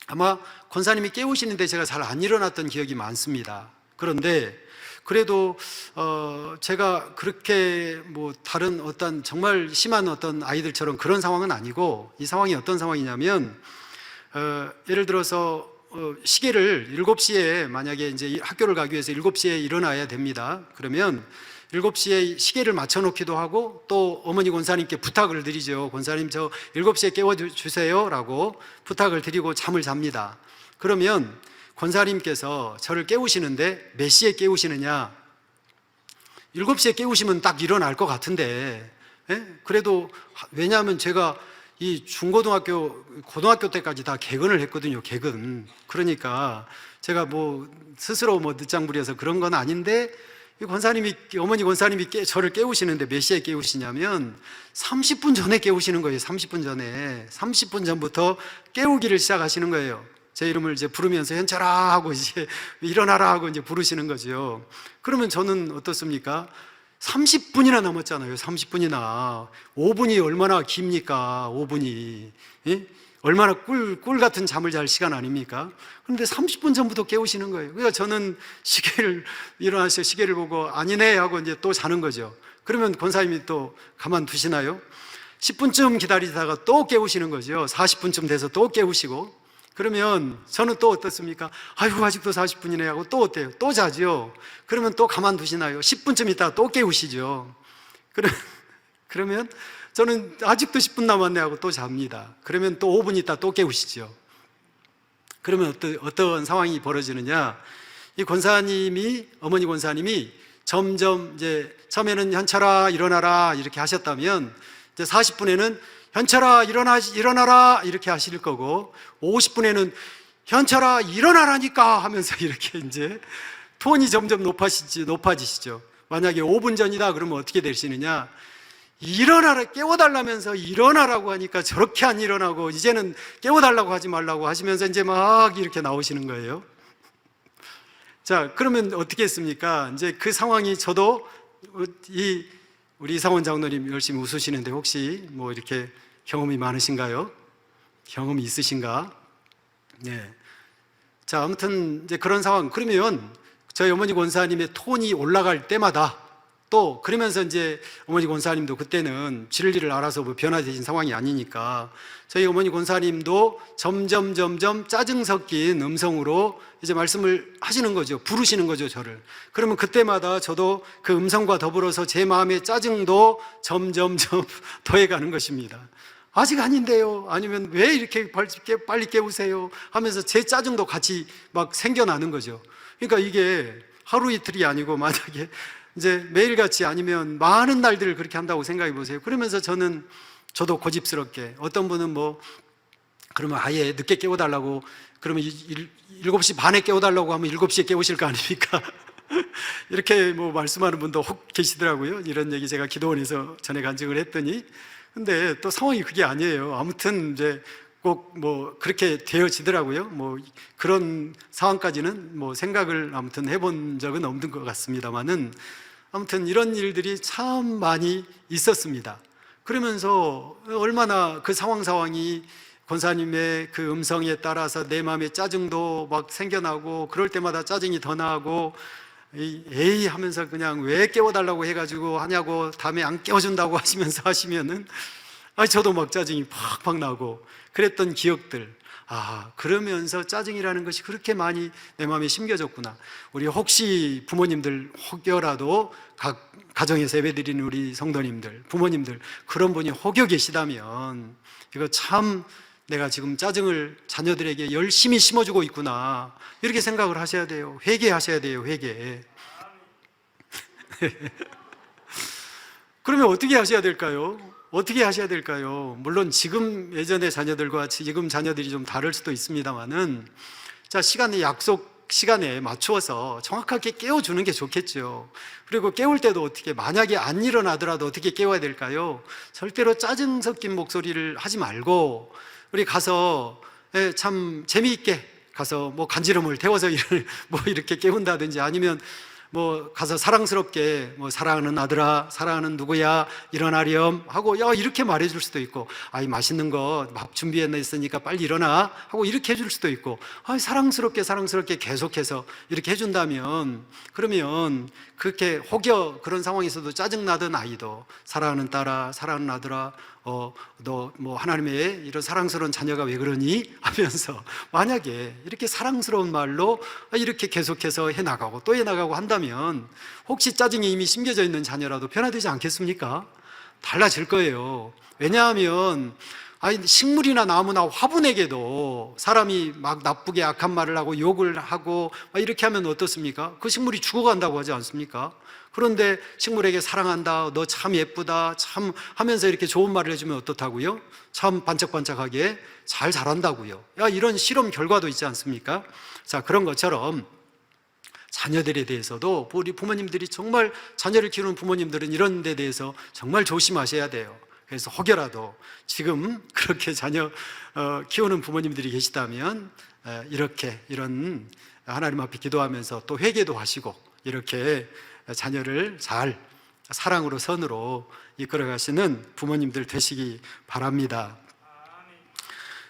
아마 권사님이 깨우시는데 제가 잘 안 일어났던 기억이 많습니다. 그런데 그래도 제가 그렇게 뭐 다른 어떤 정말 심한 어떤 아이들처럼 그런 상황은 아니고 이 상황이 어떤 상황이냐면 예를 들어서 시계를 7시에 만약에 이제 학교를 가기 위해서 7시에 일어나야 됩니다. 그러면 7시에 시계를 맞춰놓기도 하고 또 어머니 권사님께 부탁을 드리죠. 권사님 저 7시에 깨워주세요 라고 부탁을 드리고 잠을 잡니다. 그러면 권사님께서 저를 깨우시는데 몇 시에 깨우시느냐? 7시에 깨우시면 딱 일어날 것 같은데 그래도 왜냐하면 제가 이 중고등학교, 고등학교 때까지 다 개근을 했거든요. 개근. 그러니까 제가 뭐 스스로 뭐 늦장 부려서 그런 건 아닌데 어머니 권사님이 저를 깨우시는데 몇 시에 깨우시냐면 30분 전에 깨우시는 거예요. 30분 전에. 30분 전부터 깨우기를 시작하시는 거예요. 제 이름을 이제 부르면서 현철아 하고 이제 일어나라 하고 이제 부르시는 거죠. 그러면 저는 어떻습니까? 30분이나 넘었잖아요. 30분이나. 5분이 얼마나 깁니까? 5분이. 예? 얼마나 꿀 같은 잠을 잘 시간 아닙니까? 그런데 30분 전부터 깨우시는 거예요. 그러니까 저는 일어나서 시계를 보고 아니네 하고 이제 또 자는 거죠. 그러면 권사님이 또 가만두시나요? 10분쯤 기다리다가 또 깨우시는 거죠. 40분쯤 돼서 또 깨우시고. 그러면 저는 또 어떻습니까? 아이고 아직도 40분이네 하고 또 어때요? 또 자죠. 그러면 또 가만두시나요? 10분쯤 있다가 또 깨우시죠. 그러면 저는 아직도 10분 남았네 하고 또 잡니다. 그러면 또 5분 있다 또 깨우시죠. 그러면 어떤 상황이 벌어지느냐? 이 어머니 권사님이 점점 이제 처음에는 현철아 일어나라 이렇게 하셨다면 이제 40분에는 현철아 일어나라 이렇게 하실 거고 50분에는 현철아 일어나라니까 하면서 이렇게 이제 톤이 점점 높아지시죠. 만약에 5분 전이다 그러면 어떻게 되시느냐? 일어나라 깨워달라면서 일어나라고 하니까 저렇게 안 일어나고 이제는 깨워달라고 하지 말라고 하시면서 이제 막 이렇게 나오시는 거예요. 자, 그러면 어떻게 했습니까? 이제 그 상황이 저도 우리 이상원 장로님 열심히 웃으시는데 혹시 뭐 이렇게 경험이 많으신가요? 경험이 있으신가? 네. 자, 아무튼 이제 그런 상황. 그러면 저희 어머니 권사님의 톤이 올라갈 때마다 또 그러면서 이제 어머니 권사님도 그때는 진리를 알아서 뭐 변화되신 상황이 아니니까 저희 어머니 권사님도 점점 짜증 섞인 음성으로 이제 말씀을 하시는 거죠. 부르시는 거죠, 저를. 그러면 그때마다 저도 그 음성과 더불어서 제 마음의 짜증도 점점 더해가는 것입니다. 아직 아닌데요. 아니면 왜 이렇게 빨리 깨우세요? 하면서 제 짜증도 같이 막 생겨나는 거죠. 그러니까 이게 하루 이틀이 아니고 만약에 이제 매일같이 아니면 많은 날들을 그렇게 한다고 생각해 보세요. 그러면서 저도 고집스럽게, 어떤 분은 뭐 그러면 아예 늦게 깨워달라고, 그러면 7시 반에 깨워달라고 하면 7시에 깨우실 거 아닙니까? 이렇게 뭐 말씀하는 분도 혹 계시더라고요. 이런 얘기 제가 기도원에서 전에 간증을 했더니, 근데 또 상황이 그게 아니에요. 아무튼 이제 꼭 뭐 그렇게 되어지더라고요. 뭐 그런 상황까지는 뭐 생각을 아무튼 해본 적은 없는 것 같습니다만은, 아무튼 이런 일들이 참 많이 있었습니다. 그러면서 얼마나 그 상황이 권사님의 그 음성에 따라서 내 마음에 짜증도 막 생겨나고, 그럴 때마다 짜증이 더 나고, 에이 하면서 그냥 왜 깨워달라고 해가지고 하냐고, 다음에 안 깨워준다고 하시면서 하시면은 저도 막 짜증이 팍팍 나고 그랬던 기억들. 그러면서 짜증이라는 것이 그렇게 많이 내 마음에 심겨졌구나. 우리 혹시 부모님들 혹여라도 각 가정에서 예배드리는 우리 성도님들, 부모님들, 그런 분이 혹여 계시다면 이거 참 내가 지금 짜증을 자녀들에게 열심히 심어주고 있구나, 이렇게 생각을 하셔야 돼요. 회개하셔야 돼요. 회개. 그러면 어떻게 하셔야 될까요? 어떻게 하셔야 될까요? 물론 지금 예전의 자녀들과 지금 자녀들이 좀 다를 수도 있습니다만은, 자, 약속 시간에 맞추어서 정확하게 깨워주는 게 좋겠죠. 그리고 깨울 때도 어떻게, 만약에 안 일어나더라도 어떻게 깨워야 될까요? 절대로 짜증 섞인 목소리를 하지 말고, 우리 가서 참 재미있게 가서 뭐 간지럼을 태워서 뭐 이렇게 깨운다든지, 아니면 뭐 가서 사랑스럽게 뭐 사랑하는 아들아, 사랑하는 누구야, 일어나렴 하고 이렇게 말해줄 수도 있고, 맛있는 거 밥 준비했으니까 빨리 일어나 하고 이렇게 해줄 수도 있고, 사랑스럽게 계속해서 이렇게 해준다면, 그러면 그렇게 혹여 그런 상황에서도 짜증나던 아이도 사랑하는 딸아, 사랑하는 아들아, 너 뭐 하나님의 이런 사랑스러운 자녀가 왜 그러니? 하면서 만약에 이렇게 사랑스러운 말로 이렇게 계속해서 해나가고 또 해나가고 한다면, 혹시 짜증이 이미 심겨져 있는 자녀라도 변화되지 않겠습니까? 달라질 거예요. 왜냐하면 식물이나 나무나 화분에게도 사람이 막 나쁘게 악한 말을 하고 욕을 하고 이렇게 하면 어떻습니까? 그 식물이 죽어간다고 하지 않습니까? 그런데 식물에게 사랑한다, 너 참 예쁘다, 참 하면서 이렇게 좋은 말을 해주면 어떻다고요? 참 반짝반짝하게 잘 자란다고요. 이런 실험 결과도 있지 않습니까? 자, 그런 것처럼 자녀들에 대해서도 우리 부모님들이, 정말 자녀를 키우는 부모님들은 이런 데 대해서 정말 조심하셔야 돼요. 그래서 혹여라도 지금 그렇게 자녀 키우는 부모님들이 계시다면, 이런 하나님 앞에 기도하면서 또 회개도 하시고, 이렇게 자녀를 잘 사랑으로, 선으로 이끌어 가시는 부모님들 되시기 바랍니다.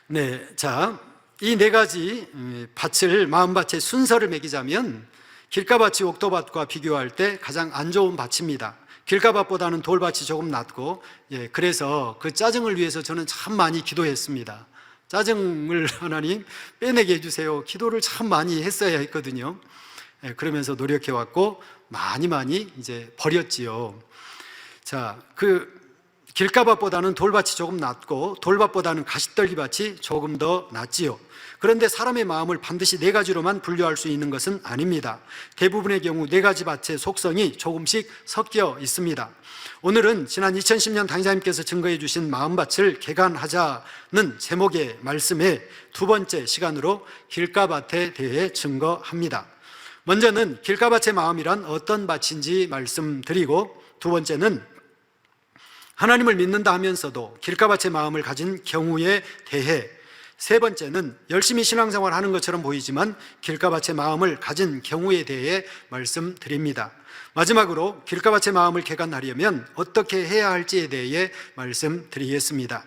네, 자, 이 4가지 밭을, 마음밭의 순서를 매기자면, 길가밭이 옥토밭과 비교할 때 가장 안 좋은 밭입니다. 길가밭보다는 돌밭이 조금 낫고, 그래서 그 짜증을 위해서 저는 참 많이 기도했습니다. 짜증을 하나님 빼내게 해주세요. 기도를 참 많이 했어야 했거든요. 그러면서 노력해왔고 많이 이제 버렸지요. 자, 그 길가밭보다는 돌밭이 조금 낫고, 돌밭보다는 가시떨기밭이 조금 더 낫지요. 그런데 사람의 마음을 반드시 4가지로만 분류할 수 있는 것은 아닙니다. 대부분의 경우 4가지 밭의 속성이 조금씩 섞여 있습니다. 오늘은 지난 2010년 당사님께서 증거해 주신 마음밭을 개간하자는 제목의 말씀의 2번째 시간으로 길가밭에 대해 증거합니다. 먼저는 길가밭의 마음이란 어떤 밭인지 말씀드리고, 2번째는 하나님을 믿는다 하면서도 길가밭의 마음을 가진 경우에 대해, 3번째는 열심히 신앙생활 하는 것처럼 보이지만 길가밭의 마음을 가진 경우에 대해 말씀드립니다. 마지막으로 길가밭의 마음을 개간하려면 어떻게 해야 할지에 대해 말씀드리겠습니다.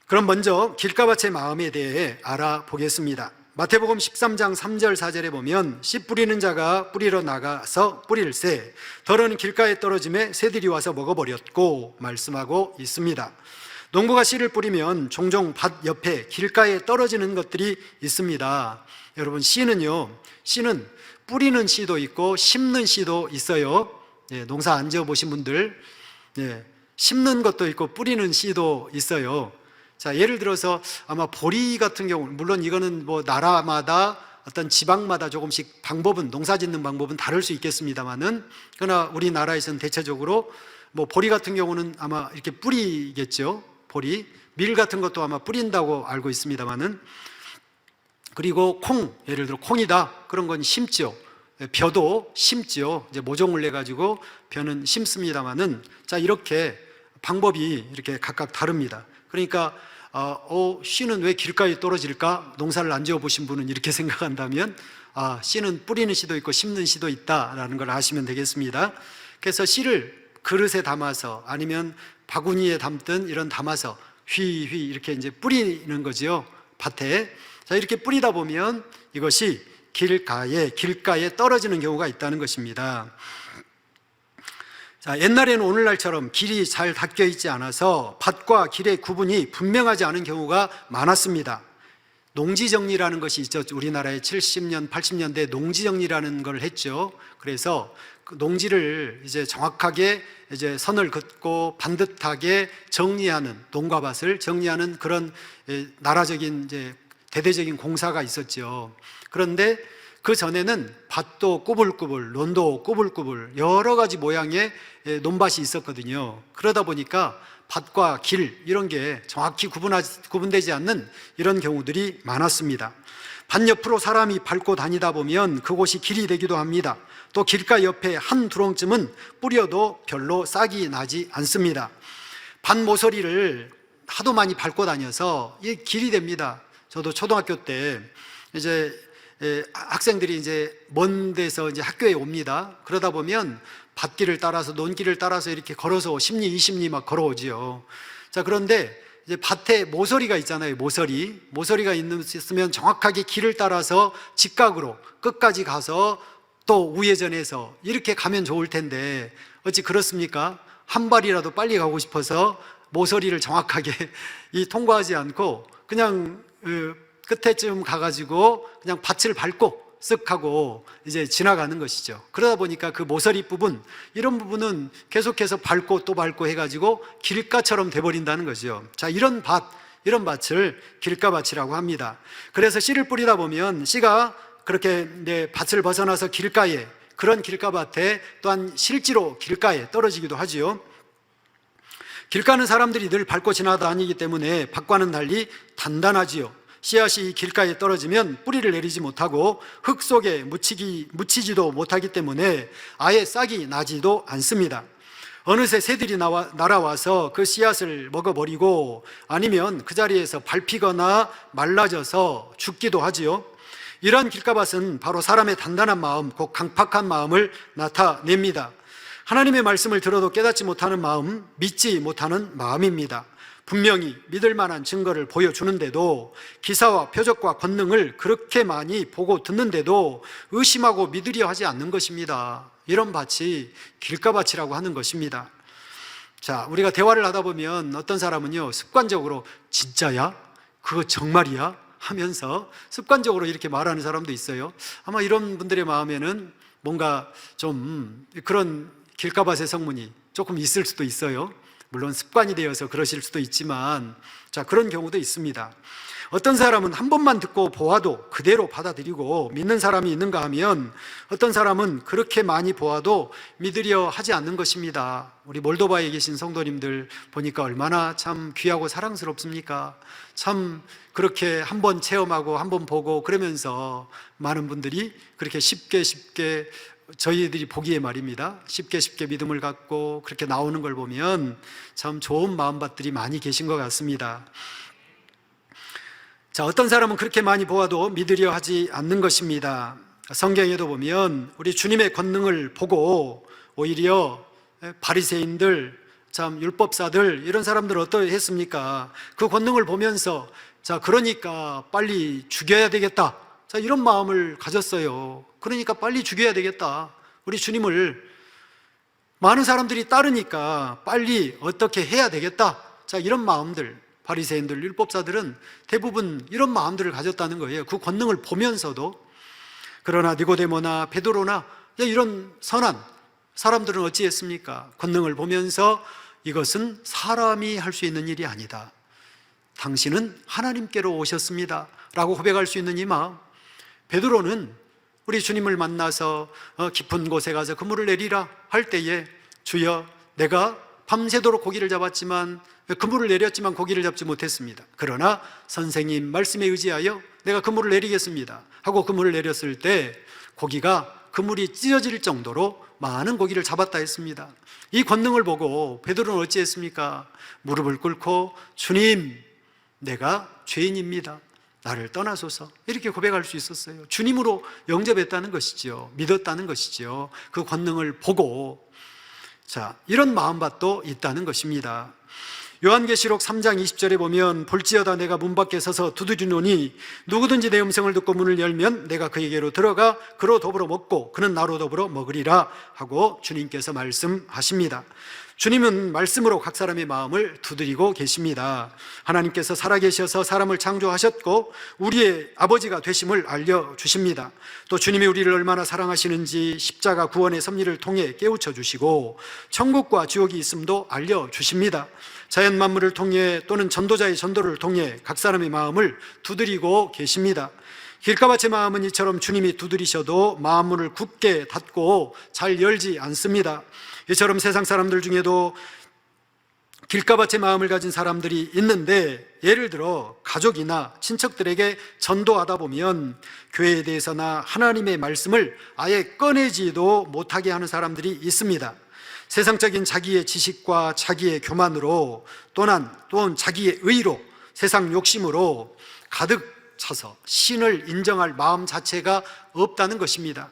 그럼 먼저 길가밭의 마음에 대해 알아보겠습니다. 마태복음 13장 3절 4절에 보면, 씨 뿌리는 자가 뿌리러 나가서 뿌릴새 더러는 길가에 떨어짐에 새들이 와서 먹어버렸고 말씀하고 있습니다. 농부가 씨를 뿌리면 종종 밭 옆에 길가에 떨어지는 것들이 있습니다. 여러분, 씨는 뿌리는 씨도 있고 심는 씨도 있어요. 농사 안 지어보신 분들, 심는 것도 있고 뿌리는 씨도 있어요. 자, 예를 들어서 아마 보리 같은 경우, 물론 이거는 뭐 나라마다 어떤 지방마다 조금씩 방법은, 농사 짓는 방법은 다를 수 있겠습니다만은, 그러나 우리나라에서는 대체적으로 뭐 보리 같은 경우는 아마 이렇게 뿌리겠죠. 보리, 밀 같은 것도 아마 뿌린다고 알고 있습니다만은, 그리고 콩, 예를 들어 콩이다 그런 건 심죠. 벼도 심죠. 이제 모종을 내 가지고 벼는 심습니다만은, 자, 이렇게 방법이 이렇게 각각 다릅니다. 그러니까 씨는 왜 길가에 떨어질까? 농사를 안 지어 보신 분은 이렇게 생각한다면, 씨는 뿌리는 씨도 있고 심는 씨도 있다라는 걸 아시면 되겠습니다. 그래서 씨를 그릇에 담아서 아니면 바구니에 담든 이런 담아서 휘휘 이렇게 이제 뿌리는 거지요, 밭에. 자, 이렇게 뿌리다 보면 이것이 길가에 떨어지는 경우가 있다는 것입니다. 자, 옛날에는 오늘날처럼 길이 잘 닦여 있지 않아서 밭과 길의 구분이 분명하지 않은 경우가 많았습니다. 농지정리라는 것이 있죠. 우리나라에 70년, 80년대 농지정리라는 걸 했죠. 그래서 그 농지를 이제 정확하게 이제 선을 긋고 반듯하게 정리하는, 농과 밭을 정리하는 그런 나라적인 이제 대대적인 공사가 있었죠. 그런데 그 전에는 밭도 꾸불꾸불, 논도 꾸불꾸불 여러 가지 모양의 논밭이 있었거든요. 그러다 보니까 밭과 길 이런 게 정확히 구분되지 않는 이런 경우들이 많았습니다. 밭 옆으로 사람이 밟고 다니다 보면 그곳이 길이 되기도 합니다. 또 길가 옆에 한 두렁쯤은 뿌려도 별로 싹이 나지 않습니다. 밭 모서리를 하도 많이 밟고 다녀서 이게 길이 됩니다. 저도 초등학교 때 이제 학생들이 이제 먼 데서 이제 학교에 옵니다. 그러다 보면 밭길을 따라서, 논길을 따라서 이렇게 걸어서 10리, 20리 막 걸어오지요. 자, 그런데 이제 밭에 모서리가 있잖아요. 모서리가 있으면 정확하게 길을 따라서 직각으로 끝까지 가서 또 우회전해서 이렇게 가면 좋을 텐데, 어찌 그렇습니까? 한 발이라도 빨리 가고 싶어서 모서리를 정확하게 통과하지 않고 그냥 끝에쯤 가가지고 그냥 밭을 밟고 쓱 하고 이제 지나가는 것이죠. 그러다 보니까 그 모서리 부분, 이런 부분은 계속해서 밟고 또 밟고 해가지고 길가처럼 돼버린다는 거죠. 자, 이런 밭을 길가밭이라고 합니다. 그래서 씨를 뿌리다 보면 씨가 그렇게 이제 밭을 벗어나서 길가에, 그런 길가밭에 또한 실제로 길가에 떨어지기도 하지요. 길가는 사람들이 늘 밟고 지나다니기 때문에 밭과는 달리 단단하지요. 씨앗이 길가에 떨어지면 뿌리를 내리지 못하고 흙 속에 묻히지도 못하기 때문에 아예 싹이 나지도 않습니다. 어느새 새들이 날아와서 그 씨앗을 먹어버리고 아니면 그 자리에서 밟히거나 말라져서 죽기도 하지요. 이러한 길가밭은 바로 사람의 단단한 마음, 곧 강팍한 마음을 나타냅니다. 하나님의 말씀을 들어도 깨닫지 못하는 마음, 믿지 못하는 마음입니다. 분명히 믿을 만한 증거를 보여주는데도, 기사와 표적과 권능을 그렇게 많이 보고 듣는데도 의심하고 믿으려 하지 않는 것입니다. 이런 밭이 길가밭이라고 하는 것입니다. 자, 우리가 대화를 하다 보면 어떤 사람은요, 습관적으로 진짜야? 그거 정말이야? 하면서 습관적으로 이렇게 말하는 사람도 있어요. 아마 이런 분들의 마음에는 뭔가 좀 그런 길가밭의 성문이 조금 있을 수도 있어요. 물론 습관이 되어서 그러실 수도 있지만, 자, 그런 경우도 있습니다. 어떤 사람은 한 번만 듣고 보아도 그대로 받아들이고 믿는 사람이 있는가 하면, 어떤 사람은 그렇게 많이 보아도 믿으려 하지 않는 것입니다. 우리 몰도바에 계신 성도님들 보니까 얼마나 참 귀하고 사랑스럽습니까? 참 그렇게 한 번 체험하고 한 번 보고 그러면서 많은 분들이 그렇게 쉽게 저희들이 보기에 말입니다, 쉽게 믿음을 갖고 그렇게 나오는 걸 보면 참 좋은 마음밭들이 많이 계신 것 같습니다. 자, 어떤 사람은 그렇게 많이 보아도 믿으려 하지 않는 것입니다. 성경에도 보면 우리 주님의 권능을 보고 오히려 바리새인들, 참 율법사들, 이런 사람들은 어떠했습니까? 그 권능을 보면서, 자, 그러니까 빨리 죽여야 되겠다, 자, 이런 마음을 가졌어요. 그러니까 빨리 죽여야 되겠다, 우리 주님을 많은 사람들이 따르니까 빨리 어떻게 해야 되겠다, 자, 이런 마음들, 바리새인들, 율법사들은 대부분 이런 마음들을 가졌다는 거예요. 그 권능을 보면서도. 그러나 니고데모나 베드로나 이런 선한 사람들은 어찌했습니까? 권능을 보면서 이것은 사람이 할 수 있는 일이 아니다, 당신은 하나님께로 오셨습니다 라고 고백할 수 있는 이 마음, 베드로는 우리 주님을 만나서 깊은 곳에 가서 그물을 내리라 할 때에 주여 내가 밤새도록 고기를 잡았지만 그물을 내렸지만 고기를 잡지 못했습니다. 그러나 선생님 말씀에 의지하여 내가 그물을 내리겠습니다 하고 그물을 내렸을 때 고기가 그물이 찢어질 정도로 많은 고기를 잡았다 했습니다. 이 권능을 보고 베드로는 어찌했습니까? 무릎을 꿇고 주님 내가 죄인입니다, 나를 떠나소서, 이렇게 고백할 수 있었어요. 주님으로 영접했다는 것이죠. 믿었다는 것이죠. 그 권능을 보고 이런 마음밭도 있다는 것입니다. 요한계시록 3장 20절에 보면 볼지어다 내가 문 밖에 서서 두드리노니 누구든지 내 음성을 듣고 문을 열면 내가 그에게로 들어가 그로 더불어 먹고 그는 나로 더불어 먹으리라 하고 주님께서 말씀하십니다. 주님은 말씀으로 각 사람의 마음을 두드리고 계십니다. 하나님께서 살아계셔서 사람을 창조하셨고 우리의 아버지가 되심을 알려주십니다. 또 주님이 우리를 얼마나 사랑하시는지 십자가 구원의 섭리를 통해 깨우쳐 주시고 천국과 지옥이 있음도 알려주십니다. 자연 만물을 통해 또는 전도자의 전도를 통해 각 사람의 마음을 두드리고 계십니다. 길가밭의 마음은 이처럼 주님이 두드리셔도 마음문을 굳게 닫고 잘 열지 않습니다. 이처럼 세상 사람들 중에도 길가밭의 마음을 가진 사람들이 있는데, 예를 들어 가족이나 친척들에게 전도하다 보면 교회에 대해서나 하나님의 말씀을 아예 꺼내지도 못하게 하는 사람들이 있습니다. 세상적인 자기의 지식과 자기의 교만으로 또는 자기의 의로, 세상 욕심으로 가득 차서 신을 인정할 마음 자체가 없다는 것입니다.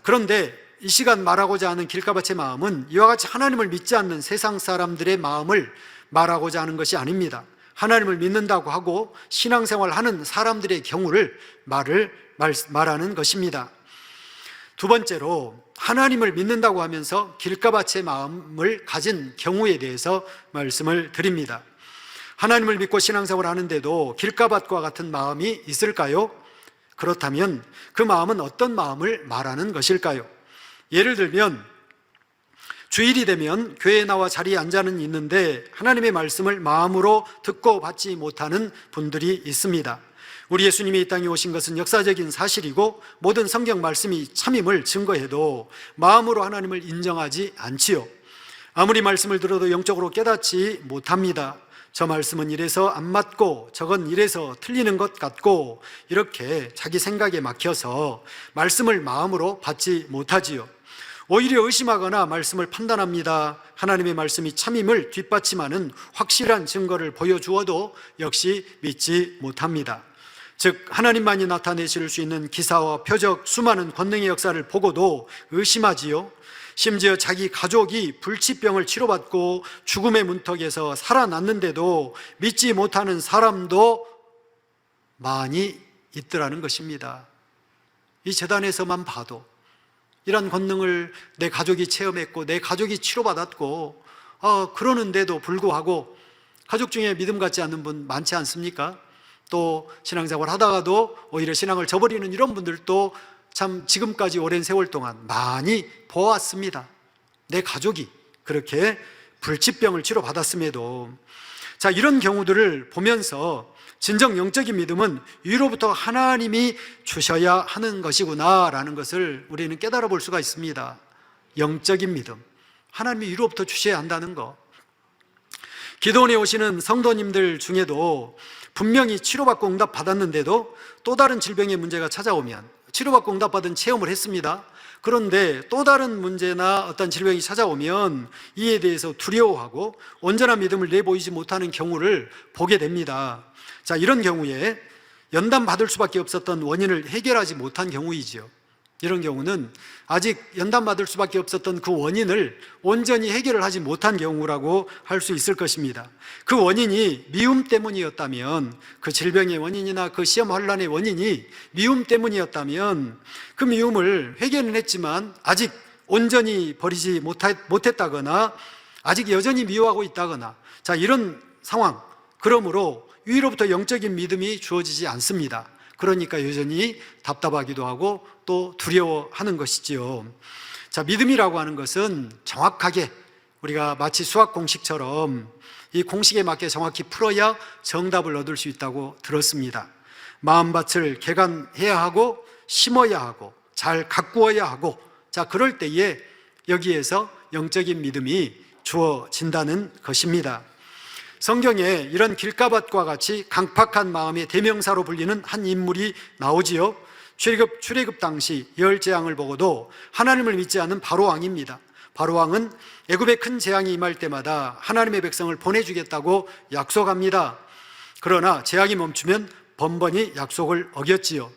그런데 이 시간 말하고자 하는 길가밭의 마음은 이와 같이 하나님을 믿지 않는 세상 사람들의 마음을 말하고자 하는 것이 아닙니다. 하나님을 믿는다고 하고 신앙생활 하는 사람들의 경우를 말하는 것입니다. 두 번째로, 하나님을 믿는다고 하면서 길가밭의 마음을 가진 경우에 대해서 말씀을 드립니다. 하나님을 믿고 신앙생활 하는데도 길가밭과 같은 마음이 있을까요? 그렇다면 그 마음은 어떤 마음을 말하는 것일까요? 예를 들면 주일이 되면 교회에 나와 자리에 앉아는 있는데 하나님의 말씀을 마음으로 듣고 받지 못하는 분들이 있습니다. 우리 예수님이 이 땅에 오신 것은 역사적인 사실이고 모든 성경 말씀이 참임을 증거해도 마음으로 하나님을 인정하지 않지요. 아무리 말씀을 들어도 영적으로 깨닫지 못합니다. 저 말씀은 이래서 안 맞고 저건 이래서 틀리는 것 같고, 이렇게 자기 생각에 막혀서 말씀을 마음으로 받지 못하지요. 오히려 의심하거나 말씀을 판단합니다. 하나님의 말씀이 참임을 뒷받침하는 확실한 증거를 보여주어도 역시 믿지 못합니다. 즉 하나님만이 나타내실 수 있는 기사와 표적, 수많은 권능의 역사를 보고도 의심하지요. 심지어 자기 가족이 불치병을 치료받고 죽음의 문턱에서 살아났는데도 믿지 못하는 사람도 많이 있더라는 것입니다. 이 재단에서만 봐도 이런 권능을 내 가족이 체험했고 내 가족이 치료받았고 그러는데도 불구하고 가족 중에 믿음 갖지 않는 분 많지 않습니까? 또 신앙생활 하다가도 오히려 신앙을 저버리는 이런 분들도 참 지금까지 오랜 세월 동안 많이 보았습니다. 내 가족이 그렇게 불치병을 치료받았음에도. 이런 경우들을 보면서 진정 영적인 믿음은 위로부터 하나님이 주셔야 하는 것이구나 라는 것을 우리는 깨달아 볼 수가 있습니다. 영적인 믿음, 하나님이 위로부터 주셔야 한다는 것. 기도원에 오시는 성도님들 중에도 분명히 치료받고 응답받았는데도 또 다른 질병의 문제가 찾아오면 치료받고 응답받은 체험을 했습니다. 그런데 또 다른 문제나 어떤 질병이 찾아오면 이에 대해서 두려워하고 온전한 믿음을 내보이지 못하는 경우를 보게 됩니다. 이런 경우에 연단 받을 수밖에 없었던 원인을 해결하지 못한 경우이죠. 이런 경우는 아직 연단 받을 수밖에 없었던 그 원인을 온전히 해결을 하지 못한 경우라고 할 수 있을 것입니다. 그 원인이 미움 때문이었다면, 그 질병의 원인이나 그 시험 환란의 원인이 미움 때문이었다면 그 미움을 해결은 했지만 아직 온전히 버리지 못했다거나 아직 여전히 미워하고 있다거나 이런 상황, 그러므로 위로부터 영적인 믿음이 주어지지 않습니다. 그러니까 여전히 답답하기도 하고 또 두려워하는 것이지요. 믿음이라고 하는 것은 정확하게 우리가 마치 수학 공식처럼 이 공식에 맞게 정확히 풀어야 정답을 얻을 수 있다고 들었습니다. 마음밭을 개간해야 하고 심어야 하고 잘 가꾸어야 하고, 자, 그럴 때에 여기에서 영적인 믿음이 주어진다는 것입니다. 성경에 이런 길가밭과 같이 강팍한 마음의 대명사로 불리는 한 인물이 나오지요. 출애굽 당시 열재앙을 보고도 하나님을 믿지 않는 바로왕입니다. 바로왕은 애굽에 큰 재앙이 임할 때마다 하나님의 백성을 보내주겠다고 약속합니다. 그러나 재앙이 멈추면 번번이 약속을 어겼지요.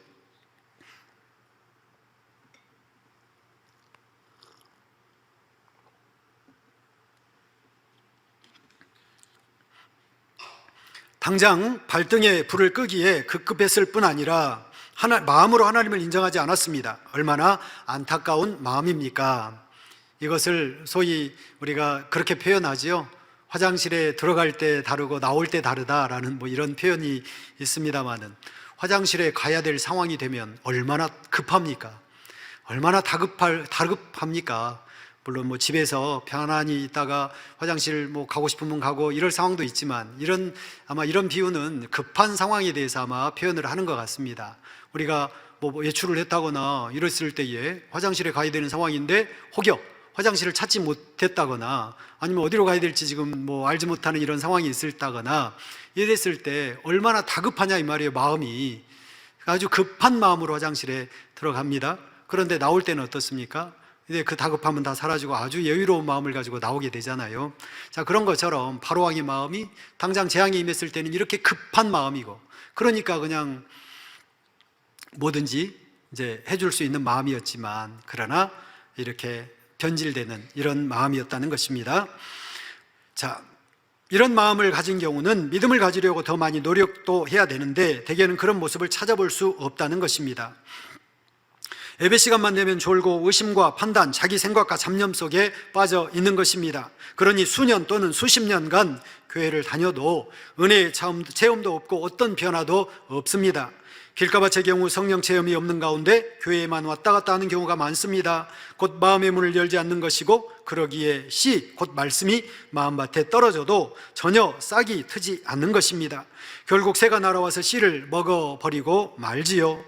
당장 발등에 불을 끄기에 급급했을 뿐 아니라 마음으로 하나님을 인정하지 않았습니다. 얼마나 안타까운 마음입니까? 이것을 소위 우리가 그렇게 표현하지요. 화장실에 들어갈 때 다르고 나올 때 다르다라는 이런 표현이 있습니다만은, 화장실에 가야 될 상황이 되면 얼마나 급합니까? 얼마나 다급합니까? 물론 집에서 편안히 있다가 화장실 가고 싶으면 가고 이럴 상황도 있지만, 아마 이런 비유는 급한 상황에 대해서 아마 표현을 하는 것 같습니다. 우리가 외출을 했다거나 이랬을 때에 화장실에 가야 되는 상황인데 혹여 화장실을 찾지 못했다거나 아니면 어디로 가야 될지 지금 알지 못하는 이런 상황이 있었다거나 이랬을 때 얼마나 다급하냐 이 말이에요. 마음이 아주 급한 마음으로 화장실에 들어갑니다. 그런데 나올 때는 어떻습니까? 이제 그 다급함은 다 사라지고 아주 여유로운 마음을 가지고 나오게 되잖아요. 자, 그런 것처럼 바로왕의 마음이 당장 재앙이 임했을 때는 이렇게 급한 마음이고, 그러니까 그냥 뭐든지 이제 해줄 수 있는 마음이었지만, 그러나 이렇게 변질되는 이런 마음이었다는 것입니다. 자, 이런 마음을 가진 경우는 믿음을 가지려고 더 많이 노력도 해야 되는데 대개는 그런 모습을 찾아볼 수 없다는 것입니다. 예배 시간만 되면 졸고 의심과 판단, 자기 생각과 잡념 속에 빠져 있는 것입니다. 그러니 수년 또는 수십 년간 교회를 다녀도 은혜의 체험도 없고 어떤 변화도 없습니다. 길가밭의 경우 성령 체험이 없는 가운데 교회에만 왔다 갔다 하는 경우가 많습니다. 곧 마음의 문을 열지 않는 것이고, 그러기에 씨, 곧 말씀이 마음밭에 떨어져도 전혀 싹이 트지 않는 것입니다. 결국 새가 날아와서 씨를 먹어버리고 말지요.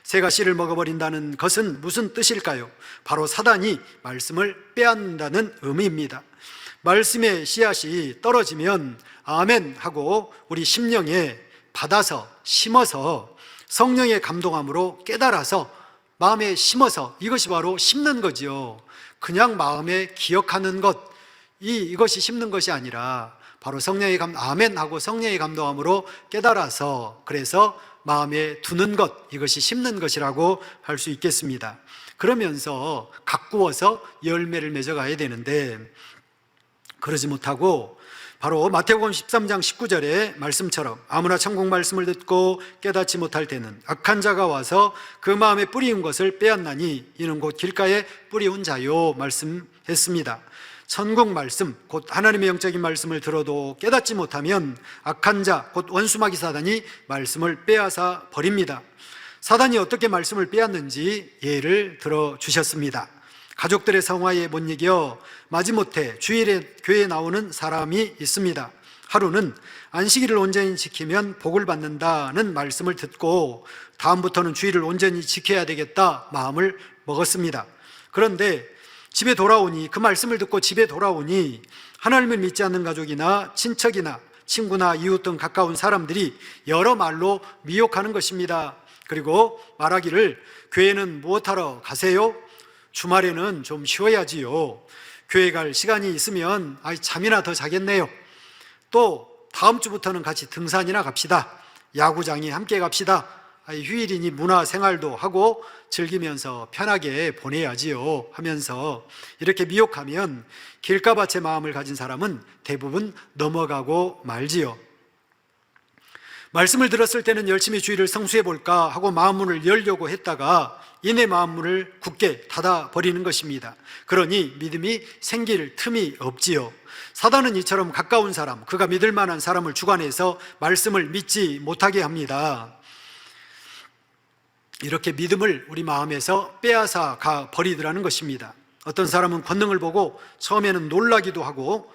새가 씨를 먹어버린다는 것은 무슨 뜻일까요? 바로 사단이 말씀을 빼앗는다는 의미입니다. 말씀의 씨앗이 떨어지면 아멘 하고 우리 심령에 받아서 심어서 성령의 감동함으로 깨달아서 마음에 심어서, 이것이 바로 심는 거지요. 그냥 마음에 기억하는 것, 이것이 심는 것이 아니라 바로 성령의 아멘 하고 성령의 감동함으로 깨달아서, 그래서 마음에 두는 것, 이것이 심는 것이라고 할 수 있겠습니다. 그러면서 가꾸어서 열매를 맺어가야 되는데 그러지 못하고 바로 마태복음 13장 19절의 말씀처럼 아무나 천국 말씀을 듣고 깨닫지 못할 때는 악한 자가 와서 그 마음에 뿌리운 것을 빼앗나니 이는 곧 길가에 뿌리운 자요 말씀했습니다. 천국 말씀, 곧 하나님의 영적인 말씀을 들어도 깨닫지 못하면 악한 자, 곧 원수마귀 사단이 말씀을 빼앗아 버립니다. 사단이 어떻게 말씀을 빼앗는지 예를 들어주셨습니다. 가족들의 성화에 못 이겨 마지못해 주일에 교회에 나오는 사람이 있습니다. 하루는 안식일을 온전히 지키면 복을 받는다는 말씀을 듣고 다음부터는 주일을 온전히 지켜야 되겠다 마음을 먹었습니다. 그런데 집에 돌아오니, 그 말씀을 듣고 집에 돌아오니 하나님을 믿지 않는 가족이나 친척이나 친구나 이웃 등 가까운 사람들이 여러 말로 미혹하는 것입니다. 그리고 말하기를 교회는 무엇하러 가세요? 주말에는 좀 쉬어야지요. 교회 갈 시간이 있으면 잠이나 더 자겠네요. 또 다음 주부터는 같이 등산이나 갑시다. 야구장에 함께 갑시다. 휴일이니 문화생활도 하고 즐기면서 편하게 보내야지요 하면서 이렇게 미혹하면 길가밭의 마음을 가진 사람은 대부분 넘어가고 말지요. 말씀을 들었을 때는 열심히 주일을 성수해 볼까 하고 마음문을 열려고 했다가 이내 마음문을 굳게 닫아버리는 것입니다. 그러니 믿음이 생길 틈이 없지요. 사단은 이처럼 가까운 사람, 그가 믿을 만한 사람을 주관해서 말씀을 믿지 못하게 합니다. 이렇게 믿음을 우리 마음에서 빼앗아 가 버리더라는 것입니다. 어떤 사람은 권능을 보고 처음에는 놀라기도 하고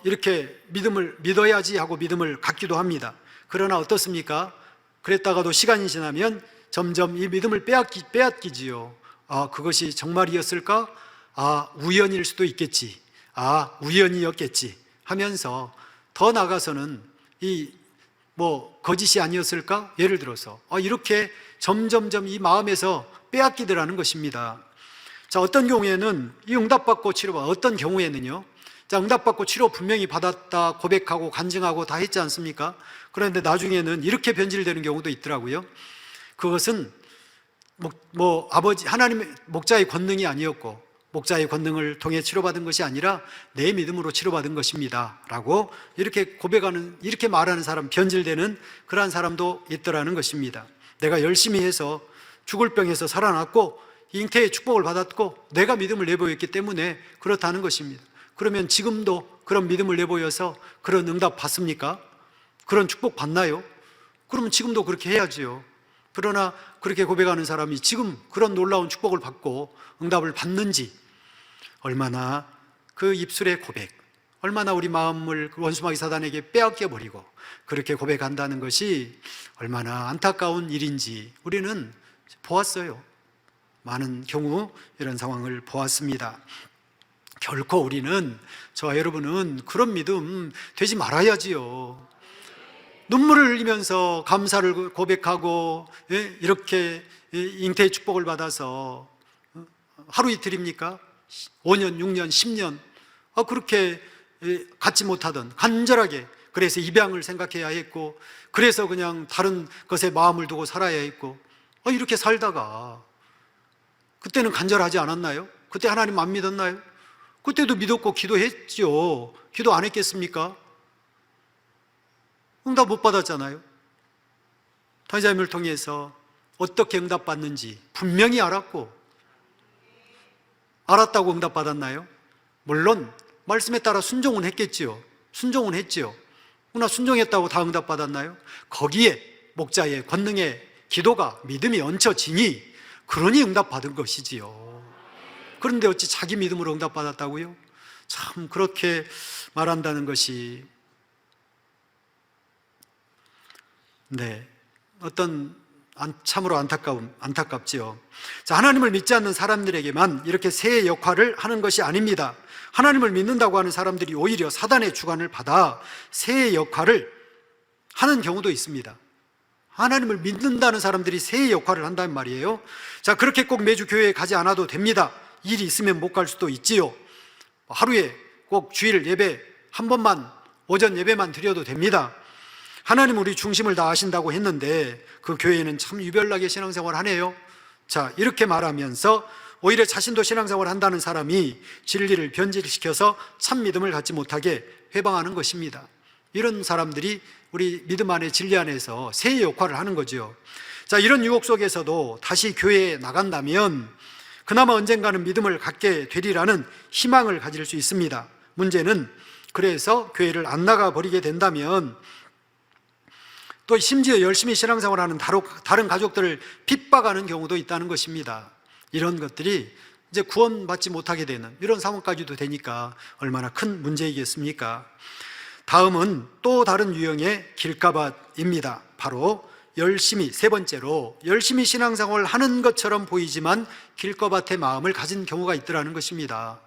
이렇게 믿음을 믿어야지 하고 믿음을 갖기도 합니다. 그러나 어떻습니까? 그랬다가도 시간이 지나면 점점 이 믿음을 빼앗기지요. 그것이 정말이었을까? 우연일 수도 있겠지. 우연이었겠지 하면서 더 나아가서는 거짓이 아니었을까? 예를 들어서 이렇게 점점점 이 마음에서 빼앗기더라는 것입니다. 자, 어떤 경우에는 이 응답받고 치료받아, 어떤 경우에는요, 자, 응답받고 치료 분명히 받았다 고백하고 간증하고 다 했지 않습니까? 그런데 나중에는 이렇게 변질되는 경우도 있더라고요. 그것은 아버지 하나님의 목자의 권능이 아니었고 목자의 권능을 통해 치료받은 것이 아니라 내 믿음으로 치료받은 것입니다 라고 이렇게 이렇게 말하는 사람, 변질되는 그러한 사람도 있더라는 것입니다. 내가 열심히 해서 죽을 병에서 살아났고 잉태의 축복을 받았고 내가 믿음을 내보였기 때문에 그렇다는 것입니다. 그러면 지금도 그런 믿음을 내보여서 그런 응답 받습니까? 그런 축복 받나요? 그러면 지금도 그렇게 해야지요. 그러나 그렇게 고백하는 사람이 지금 그런 놀라운 축복을 받고 응답을 받는지, 얼마나 그 입술의 고백, 얼마나 우리 마음을 원수마귀 사단에게 빼앗겨 버리고 그렇게 고백한다는 것이 얼마나 안타까운 일인지 우리는 보았어요. 많은 경우 이런 상황을 보았습니다. 결코 우리는, 저와 여러분은 그런 믿음 되지 말아야지요. 눈물을 흘리면서 감사를 고백하고 이렇게 잉태의 축복을 받아서 하루 이틀입니까? 5년, 6년, 10년 그렇게 갖지 못하던, 간절하게 그래서 입양을 생각해야 했고 그래서 그냥 다른 것에 마음을 두고 살아야 했고 이렇게 살다가 그때는 간절하지 않았나요? 그때 하나님 안 믿었나요? 그때도 믿었고 기도했죠. 기도 안 했겠습니까? 응답 못 받았잖아요. 탄자임을 통해서 어떻게 응답받는지 분명히 알았다고 응답받았나요? 물론 말씀에 따라 순종은 했겠지요. 순종은 했지요. 그러나 순종했다고 다 응답받았나요? 거기에 목자의 권능의 기도가, 믿음이 얹혀지니 그러니 응답받은 것이지요. 그런데 어찌 자기 믿음으로 응답받았다고요? 참 그렇게 말한다는 것이 참으로 안타깝지요. 자, 하나님을 믿지 않는 사람들에게만 이렇게 새 역할을 하는 것이 아닙니다. 하나님을 믿는다고 하는 사람들이 오히려 사단의 주관을 받아 새 역할을 하는 경우도 있습니다. 하나님을 믿는다는 사람들이 새 역할을 한다는 말이에요. 자, 그렇게 꼭 매주 교회에 가지 않아도 됩니다. 일이 있으면 못 갈 수도 있지요. 하루에 꼭 주일 예배 한 번만, 오전 예배만 드려도 됩니다. 하나님 우리 중심을 다 아신다고 했는데 그 교회는 참 유별나게 신앙생활 하네요. 자, 이렇게 말하면서 오히려 자신도 신앙생활 한다는 사람이 진리를 변질시켜서 참 믿음을 갖지 못하게 회방하는 것입니다. 이런 사람들이 우리 믿음 안에 진리 안에서 새 역할을 하는 거죠. 자, 이런 유혹 속에서도 다시 교회에 나간다면 그나마 언젠가는 믿음을 갖게 되리라는 희망을 가질 수 있습니다. 문제는 그래서 교회를 안 나가 버리게 된다면 또 심지어 열심히 신앙생활하는 다른 가족들을 핍박하는 경우도 있다는 것입니다. 이런 것들이 이제 구원받지 못하게 되는 이런 상황까지도 되니까 얼마나 큰 문제이겠습니까? 다음은 또 다른 유형의 길가밭입니다. 바로 세 번째로 열심히 신앙생활을 하는 것처럼 보이지만 길가밭의 마음을 가진 경우가 있더라는 것입니다.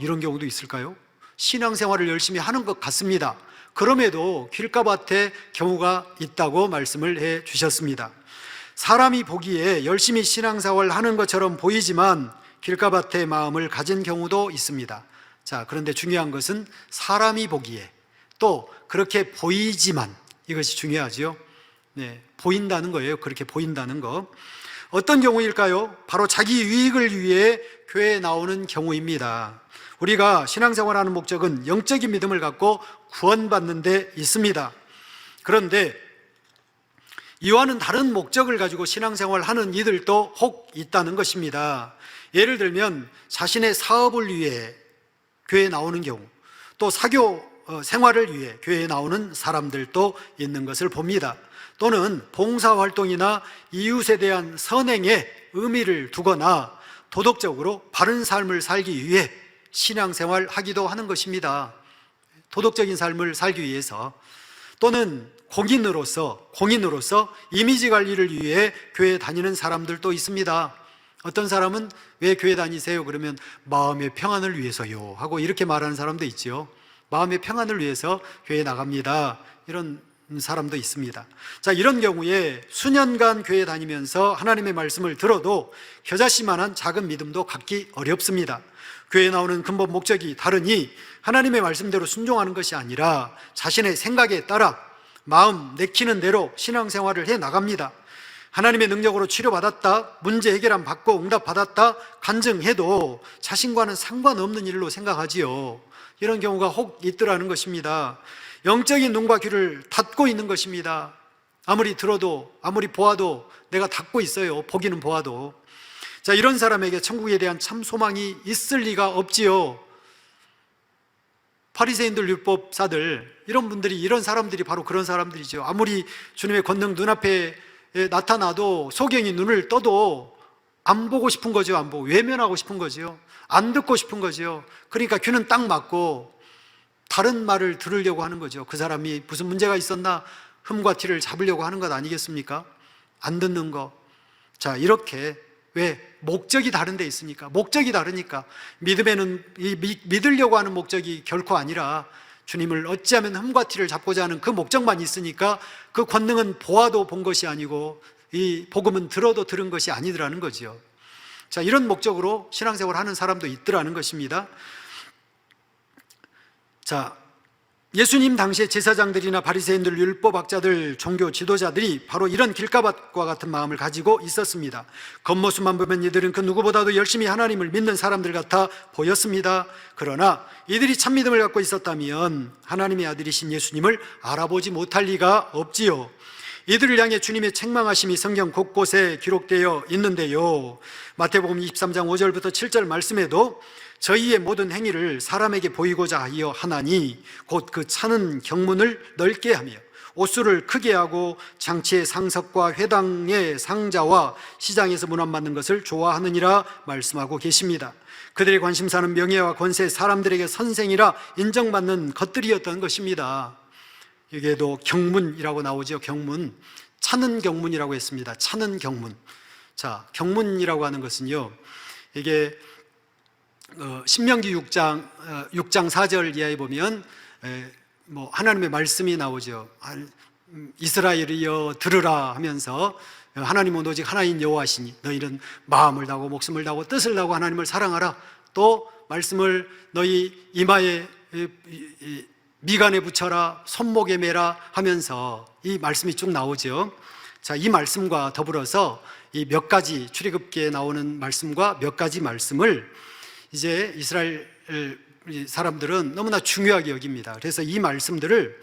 이런 경우도 있을까요? 신앙생활을 열심히 하는 것 같습니다. 그럼에도 길가밭의 경우가 있다고 말씀을 해 주셨습니다. 사람이 보기에 열심히 신앙생활을 하는 것처럼 보이지만 길가밭의 마음을 가진 경우도 있습니다. 자, 그런데 중요한 것은 사람이 보기에 또 그렇게 보이지만, 이것이 중요하죠. 보인다는 거예요. 그렇게 보인다는 거. 어떤 경우일까요? 바로 자기 유익을 위해 교회에 나오는 경우입니다. 우리가 신앙생활하는 목적은 영적인 믿음을 갖고 구원받는 데 있습니다. 그런데 이와는 다른 목적을 가지고 신앙생활을 하는 이들도 혹 있다는 것입니다. 예를 들면 자신의 사업을 위해 교회에 나오는 경우, 또 사교 생활을 위해 교회에 나오는 사람들도 있는 것을 봅니다. 또는 봉사활동이나 이웃에 대한 선행에 의미를 두거나 도덕적으로 바른 삶을 살기 위해 신앙생활 하기도 하는 것입니다. 도덕적인 삶을 살기 위해서. 또는 공인으로서 이미지 관리를 위해 교회에 다니는 사람들도 있습니다. 어떤 사람은 왜 교회 다니세요? 그러면 마음의 평안을 위해서요 하고 이렇게 말하는 사람도 있죠. 마음의 평안을 위해서 교회에 나갑니다, 이런 사람도 있습니다. 자, 이런 경우에 수년간 교회 다니면서 하나님의 말씀을 들어도 겨자씨만한 작은 믿음도 갖기 어렵습니다. 교회에 나오는 근본 목적이 다르니 하나님의 말씀대로 순종하는 것이 아니라 자신의 생각에 따라 마음 내키는 대로 신앙생활을 해 나갑니다. 하나님의 능력으로 치료받았다, 문제 해결함 받고 응답받았다 간증해도 자신과는 상관없는 일로 생각하지요. 이런 경우가 혹 있더라는 것입니다. 영적인 눈과 귀를 닫고 있는 것입니다. 아무리 들어도 아무리 보아도 내가 닫고 있어요. 보기는 보아도. 자, 이런 사람에게 천국에 대한 참 소망이 있을 리가 없지요. 바리새인들, 율법사들, 이런 사람들이 바로 그런 사람들이죠. 아무리 주님의 권능 눈앞에 나타나도 소경이 눈을 떠도 안 보고 싶은 거죠. 안 보고 외면하고 싶은 거죠. 안 듣고 싶은 거죠. 그러니까 귀는 딱 막고 다른 말을 들으려고 하는 거죠. 그 사람이 무슨 문제가 있었나 흠과 티를 잡으려고 하는 것 아니겠습니까? 안 듣는 거. 자, 이렇게 왜? 목적이 다른 데 있으니까. 목적이 다르니까. 믿음에는 믿으려고 하는 목적이 결코 아니라 주님을 어찌하면 흠과 티를 잡고자 하는 그 목적만 있으니까 그 권능은 보아도 본 것이 아니고 이 복음은 들어도 들은 것이 아니더라는 거죠. 자, 이런 목적으로 신앙생활을 하는 사람도 있더라는 것입니다. 자, 예수님 당시의 제사장들이나 바리새인들, 율법학자들, 종교 지도자들이 바로 이런 길가밭과 같은 마음을 가지고 있었습니다. 겉모습만 보면 이들은 그 누구보다도 열심히 하나님을 믿는 사람들 같아 보였습니다. 그러나 이들이 참 믿음을 갖고 있었다면 하나님의 아들이신 예수님을 알아보지 못할 리가 없지요. 이들을 향해 주님의 책망하심이 성경 곳곳에 기록되어 있는데요, 마태복음 23장 5절부터 7절 말씀에도 저희의 모든 행위를 사람에게 보이고자 하여 하나니 곧 그 차는 경문을 넓게 하며 옷수를 크게 하고 장치의 상석과 회당의 상자와 시장에서 문안받는 것을 좋아하느니라 말씀하고 계십니다. 그들의 관심사는 명예와 권세, 사람들에게 선생이라 인정받는 것들이었던 것입니다. 여기에도 경문이라고 나오죠. 경문, 차는 경문이라고 했습니다. 차는 경문. 자, 경문이라고 하는 것은요, 이게 신명기 6장 4절 이하에 보면 하나님의 말씀이 나오죠. 이스라엘이여 들으라 하면서 하나님은 오직 하나인 여호와시니 너희는 마음을 다하고 목숨을 다하고 뜻을 다하고 하나님을 사랑하라. 또 말씀을 너희 이마에 미간에 붙여라, 손목에 매라 하면서 이 말씀이 쭉 나오죠. 자, 이 말씀과 더불어서 이 몇 가지 출애굽기에 나오는 말씀과 몇 가지 말씀을 이제 이스라엘 사람들은 너무나 중요하게 여깁니다. 그래서 이 말씀들을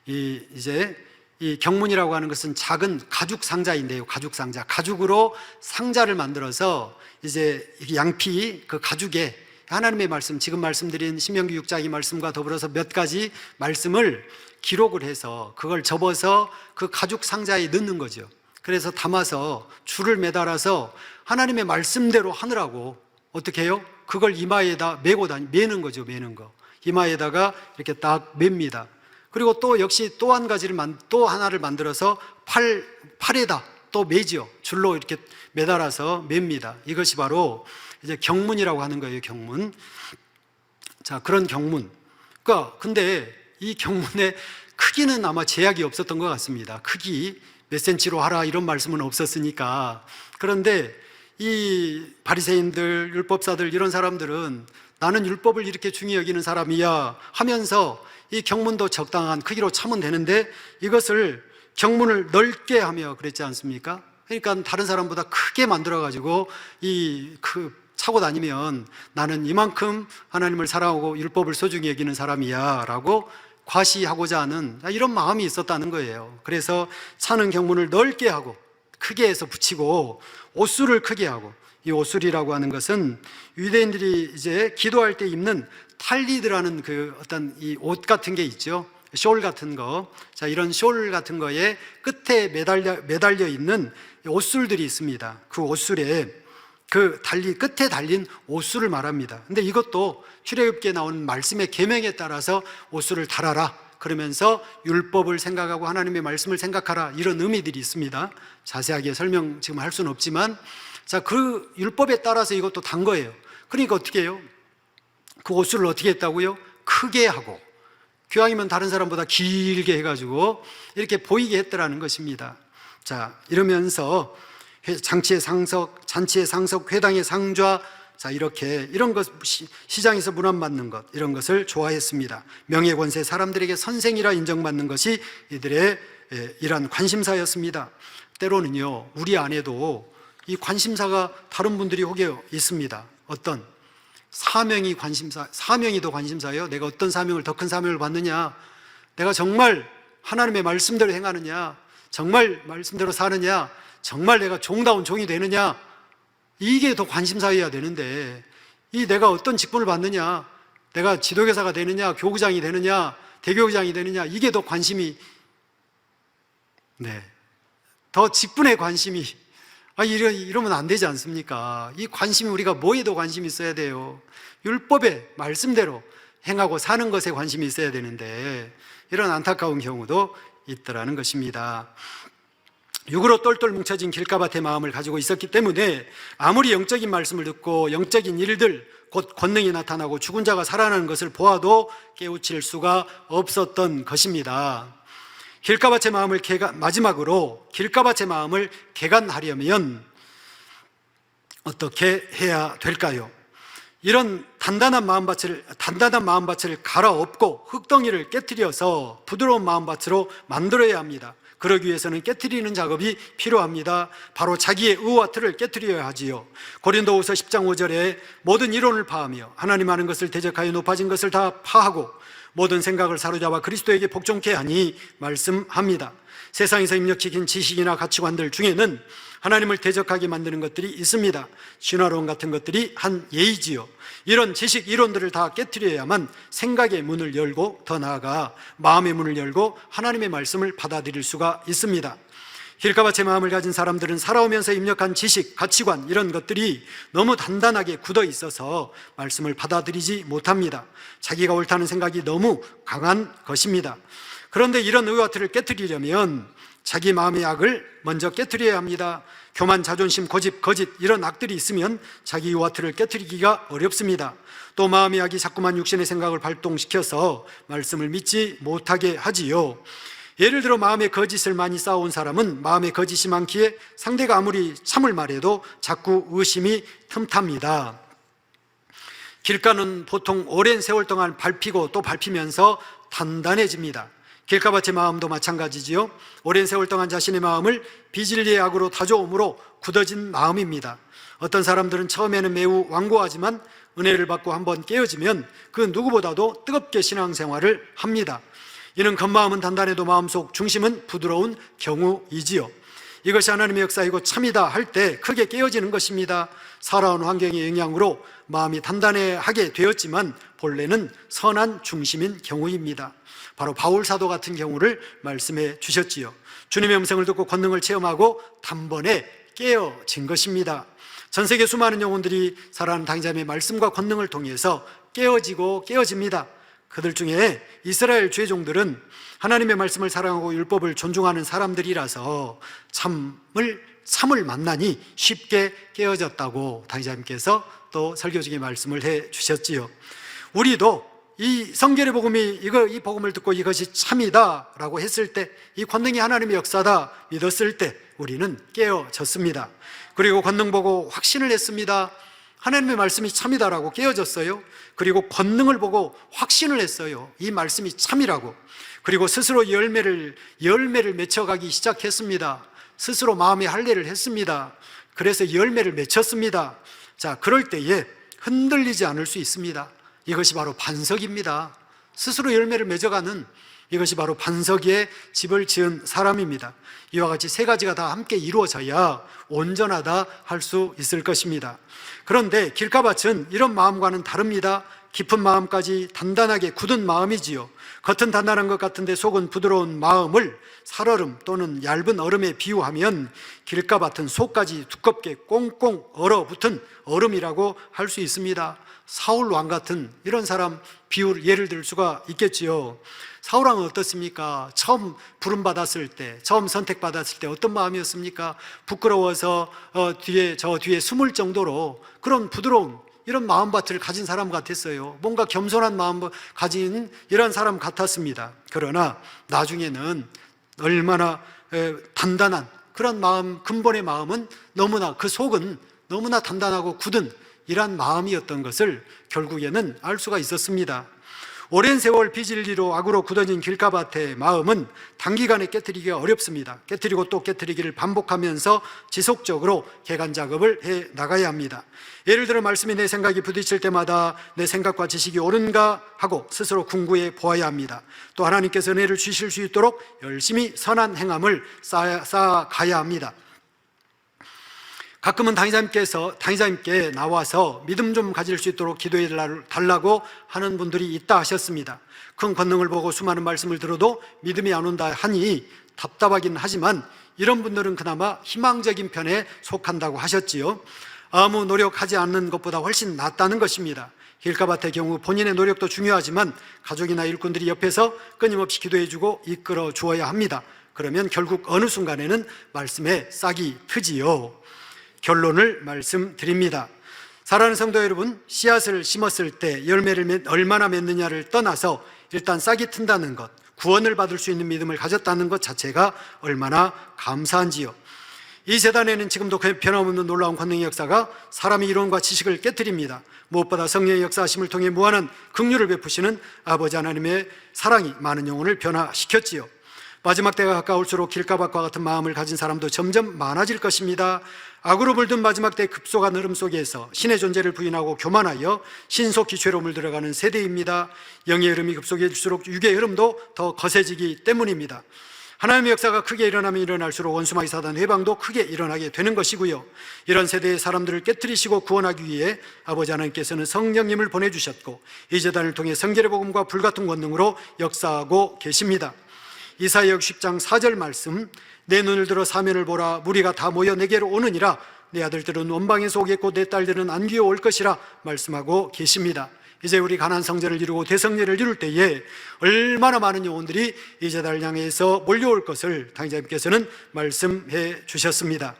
이제 이 경문이라고 하는 것은 작은 가죽 상자인데요. 가죽 상자. 가죽으로 상자를 만들어서 이제 양피 그 가죽에 하나님의 말씀, 지금 말씀드린 신명기 6장 이 말씀과 더불어서 몇 가지 말씀을 기록을 해서 그걸 접어서 그 가죽 상자에 넣는 거죠. 그래서 담아서 줄을 매달아서 하나님의 말씀대로 하느라고 어떻게 해요? 그걸 이마에다 매는 거죠. 매는 거. 이마에다가 이렇게 딱 맵니다. 그리고 또 역시 또 하나를 만들어서 팔에다 또 매죠. 줄로 이렇게 매달아서 맵니다. 이것이 바로 이제 경문이라고 하는 거예요. 경문. 자, 그런 경문. 그러니까 근데 이 경문의 크기는 아마 제약이 없었던 것 같습니다. 크기 몇 센치로 하라 이런 말씀은 없었으니까. 그런데 이 바리새인들, 율법사들 이런 사람들은 나는 율법을 이렇게 중히 여기는 사람이야 하면서 이 경문도 적당한 크기로 차면 되는데 이것을 경문을 넓게 하며 그랬지 않습니까? 그러니까 다른 사람보다 크게 만들어가지고 차고 다니면 나는 이만큼 하나님을 사랑하고 율법을 소중히 여기는 사람이야 라고 과시하고자 하는 이런 마음이 있었다는 거예요. 그래서 차는 경문을 넓게 하고 크게 해서 붙이고 옷술을 크게 하고, 이 옷술이라고 하는 것은 유대인들이 이제 기도할 때 입는 탈리드라는 그 어떤 이 옷 같은 게 있죠. 숄 같은 거. 자, 이런 숄 같은 거에 끝에 매달려 있는 옷술들이 있습니다. 그 옷술에 끝에 달린 옷술을 말합니다. 근데 이것도 출애굽기에 나오는 말씀의 계명에 따라서 옷술을 달아라. 그러면서 율법을 생각하고 하나님의 말씀을 생각하라, 이런 의미들이 있습니다. 자세하게 설명 지금 할 수는 없지만, 자, 그 율법에 따라서 이것도 단 거예요. 그러니까 어떻게 해요? 그 옷수를 어떻게 했다고요? 크게 하고, 교황이면 다른 사람보다 길게 해가지고 이렇게 보이게 했더라는 것입니다. 자, 이러면서 잔치의 상석, 회당의 상좌, 자, 이렇게 이런 것, 시장에서 문안받는 것, 이런 것을 좋아했습니다. 명예권세, 사람들에게 선생이라 인정받는 것이 이들의 이러한 관심사였습니다. 때로는요, 우리 안에도 이 관심사가 다른 분들이 혹여 있습니다. 어떤 사명이 더 관심사예요. 내가 어떤 사명을, 더 큰 사명을 받느냐, 내가 정말 하나님의 말씀대로 행하느냐, 정말 말씀대로 사느냐, 정말 내가 종다운 종이 되느냐, 이게 더 관심사여야 되는데, 이 내가 어떤 직분을 받느냐, 내가 지도교사가 되느냐, 교구장이 되느냐, 대교구장이 되느냐, 이게 더 관심이, 더 직분에 관심이, 이러면 안 되지 않습니까? 이 관심이, 우리가 뭐에 더 관심이 있어야 돼요? 율법의 말씀대로 행하고 사는 것에 관심이 있어야 되는데, 이런 안타까운 경우도 있더라는 것입니다. 육으로 똘똘 뭉쳐진 길가밭의 마음을 가지고 있었기 때문에 아무리 영적인 말씀을 듣고 영적인 일들, 곧 권능이 나타나고 죽은 자가 살아나는 것을 보아도 깨우칠 수가 없었던 것입니다. 길가밭의 마음을 마지막으로 길가밭의 마음을 개간하려면 어떻게 해야 될까요? 이런 단단한 마음밭을 갈아엎고 흙덩이를 깨트려서 부드러운 마음밭으로 만들어야 합니다. 그러기 위해서는 깨트리는 작업이 필요합니다. 바로 자기의 의와 틀을 깨트려야 하지요. 고린도후서 10장 5절에 모든 이론을 파하며 하나님 아는 것을 대적하여 높아진 것을 다 파하고 모든 생각을 사로잡아 그리스도에게 복종케 하니 말씀합니다. 세상에서 입력시킨 지식이나 가치관들 중에는 하나님을 대적하게 만드는 것들이 있습니다. 진화론 같은 것들이 한 예이지요. 이런 지식, 이론들을 다 깨트려야만 생각의 문을 열고, 더 나아가 마음의 문을 열고 하나님의 말씀을 받아들일 수가 있습니다. 길가밭의 마음을 가진 사람들은 살아오면서 입력한 지식, 가치관, 이런 것들이 너무 단단하게 굳어 있어서 말씀을 받아들이지 못합니다. 자기가 옳다는 생각이 너무 강한 것입니다. 그런데 이런 의와 틀을 깨트리려면 자기 마음의 악을 먼저 깨트려야 합니다. 교만, 자존심, 고집, 거짓, 이런 악들이 있으면 자기 의와 틀을 깨트리기가 어렵습니다. 또 마음의 악이 자꾸만 육신의 생각을 발동시켜서 말씀을 믿지 못하게 하지요. 예를 들어 마음의 거짓을 많이 쌓아온 사람은 마음의 거짓이 많기에 상대가 아무리 참을 말해도 자꾸 의심이 틈탑니다. 길가는 보통 오랜 세월 동안 밟히고 또 밟히면서 단단해집니다. 길가밭의 마음도 마찬가지지요. 오랜 세월 동안 자신의 마음을 비진리의 악으로 다져옴으로 굳어진 마음입니다. 어떤 사람들은 처음에는 매우 완고하지만 은혜를 받고 한번 깨어지면 그 누구보다도 뜨겁게 신앙생활을 합니다. 이는 겉마음은 단단해도 마음속 중심은 부드러운 경우이지요. 이것이 하나님의 역사이고 참이다 할 때 크게 깨어지는 것입니다. 살아온 환경의 영향으로 마음이 단단하게 되었지만 본래는 선한 중심인 경우입니다. 바로 바울 사도 같은 경우를 말씀해 주셨지요. 주님의 음성을 듣고 권능을 체험하고 단번에 깨어진 것입니다. 전 세계 수많은 영혼들이 살아가는 당자의 말씀과 권능을 통해서 깨어집니다. 그들 중에 이스라엘 죄종들은 하나님의 말씀을 사랑하고 율법을 존중하는 사람들이라서 참을 만나니 쉽게 깨어졌다고 당자님께서 또 설교 중에 말씀을 해 주셨지요. 우리도 이 성결의 복음이 이 복음을 듣고 이것이 참이다라고 했을 때, 이 권능이 하나님의 역사다 믿었을 때 우리는 깨어졌습니다. 그리고 권능 보고 확신을 했습니다. 하나님의 말씀이 참이다라고 깨어졌어요. 그리고 권능을 보고 확신을 했어요. 이 말씀이 참이라고. 그리고 스스로 열매를 맺혀가기 시작했습니다. 스스로 마음의 할례를 했습니다. 그래서 열매를 맺혔습니다. 자, 그럴 때에 흔들리지 않을 수 있습니다. 이것이 바로 반석입니다. 스스로 열매를 맺어가는, 이것이 바로 반석에 집을 지은 사람입니다. 이와 같이 세 가지가 다 함께 이루어져야 온전하다 할 수 있을 것입니다. 그런데 길가밭은 이런 마음과는 다릅니다. 깊은 마음까지 단단하게 굳은 마음이지요. 겉은 단단한 것 같은데 속은 부드러운 마음을 살얼음 또는 얇은 얼음에 비유하면 길가 같은 속까지 두껍게 꽁꽁 얼어붙은 얼음이라고 할 수 있습니다. 사울 왕 같은 이런 사람 예를 들 수가 있겠지요. 사울 왕은 어떻습니까? 처음 부름받았을 때, 처음 선택받았을 때 어떤 마음이었습니까? 부끄러워서 저 뒤에 숨을 정도로 그런 부드러운 이런 마음밭을 가진 사람 같았어요. 뭔가 겸손한 마음 가진 이런 사람 같았습니다. 그러나 나중에는 얼마나 단단한 그런 마음, 근본의 마음은 너무나, 그 속은 너무나 단단하고 굳은 이러한 마음이었던 것을 결국에는 알 수가 있었습니다. 오랜 세월 빚을리로 악으로 굳어진 길가밭의 마음은 단기간에 깨트리기가 어렵습니다. 깨트리고 또 깨트리기를 반복하면서 지속적으로 개간 작업을 해 나가야 합니다. 예를 들어 말씀이 내 생각이 부딪힐 때마다 내 생각과 지식이 옳은가 하고 스스로 궁구해 보아야 합니다. 또 하나님께서 은혜를 주실 수 있도록 열심히 선한 행함을 쌓아가야 합니다. 가끔은 당의자님께 나와서 믿음 좀 가질 수 있도록 기도해 달라고 하는 분들이 있다 하셨습니다. 큰 권능을 보고 수많은 말씀을 들어도 믿음이 안 온다 하니 답답하긴 하지만 이런 분들은 그나마 희망적인 편에 속한다고 하셨지요. 아무 노력하지 않는 것보다 훨씬 낫다는 것입니다. 길가밭의 경우 본인의 노력도 중요하지만 가족이나 일꾼들이 옆에서 끊임없이 기도해주고 이끌어 주어야 합니다. 그러면 결국 어느 순간에는 말씀에 싹이 트지요. 결론을 말씀드립니다. 사랑하는 성도 여러분, 씨앗을 심었을 때 열매를 얼마나 맺느냐를 떠나서 일단 싹이 튼다는 것, 구원을 받을 수 있는 믿음을 가졌다는 것 자체가 얼마나 감사한지요. 이 재단에는 지금도 변함없는 놀라운 권능의 역사가 사람의 이론과 지식을 깨트립니다. 무엇보다 성령의 역사하심을 통해 무한한 긍휼을 베푸시는 아버지 하나님의 사랑이 많은 영혼을 변화시켰지요. 마지막 때가 가까울수록 길가밭과 같은 마음을 가진 사람도 점점 많아질 것입니다. 악으로 물든 마지막 때의 급속한 흐름 속에서 신의 존재를 부인하고 교만하여 신속히 죄로 물들어가는 세대입니다. 영의 흐름이 급속해질수록 육의 흐름도 더 거세지기 때문입니다. 하나님의 역사가 크게 일어나면 일어날수록 원수마귀 사단 회방도 크게 일어나게 되는 것이고요. 이런 세대의 사람들을 깨트리시고 구원하기 위해 아버지 하나님께서는 성령님을 보내주셨고 이 재단을 통해 성결의 복음과 불같은 권능으로 역사하고 계십니다. 이사야 60장 4절 말씀, 내 눈을 들어 사면을 보라. 무리가 다 모여 내게로 오느니라. 내 아들들은 원방에서 오겠고 내 딸들은 안귀어 올 것이라 말씀하고 계십니다. 이제 우리 가나안 성전을 이루고 대성례를 이룰 때에 얼마나 많은 영혼들이 이 제단을 향해서 몰려올 것을 당의자님께서는 말씀해 주셨습니다.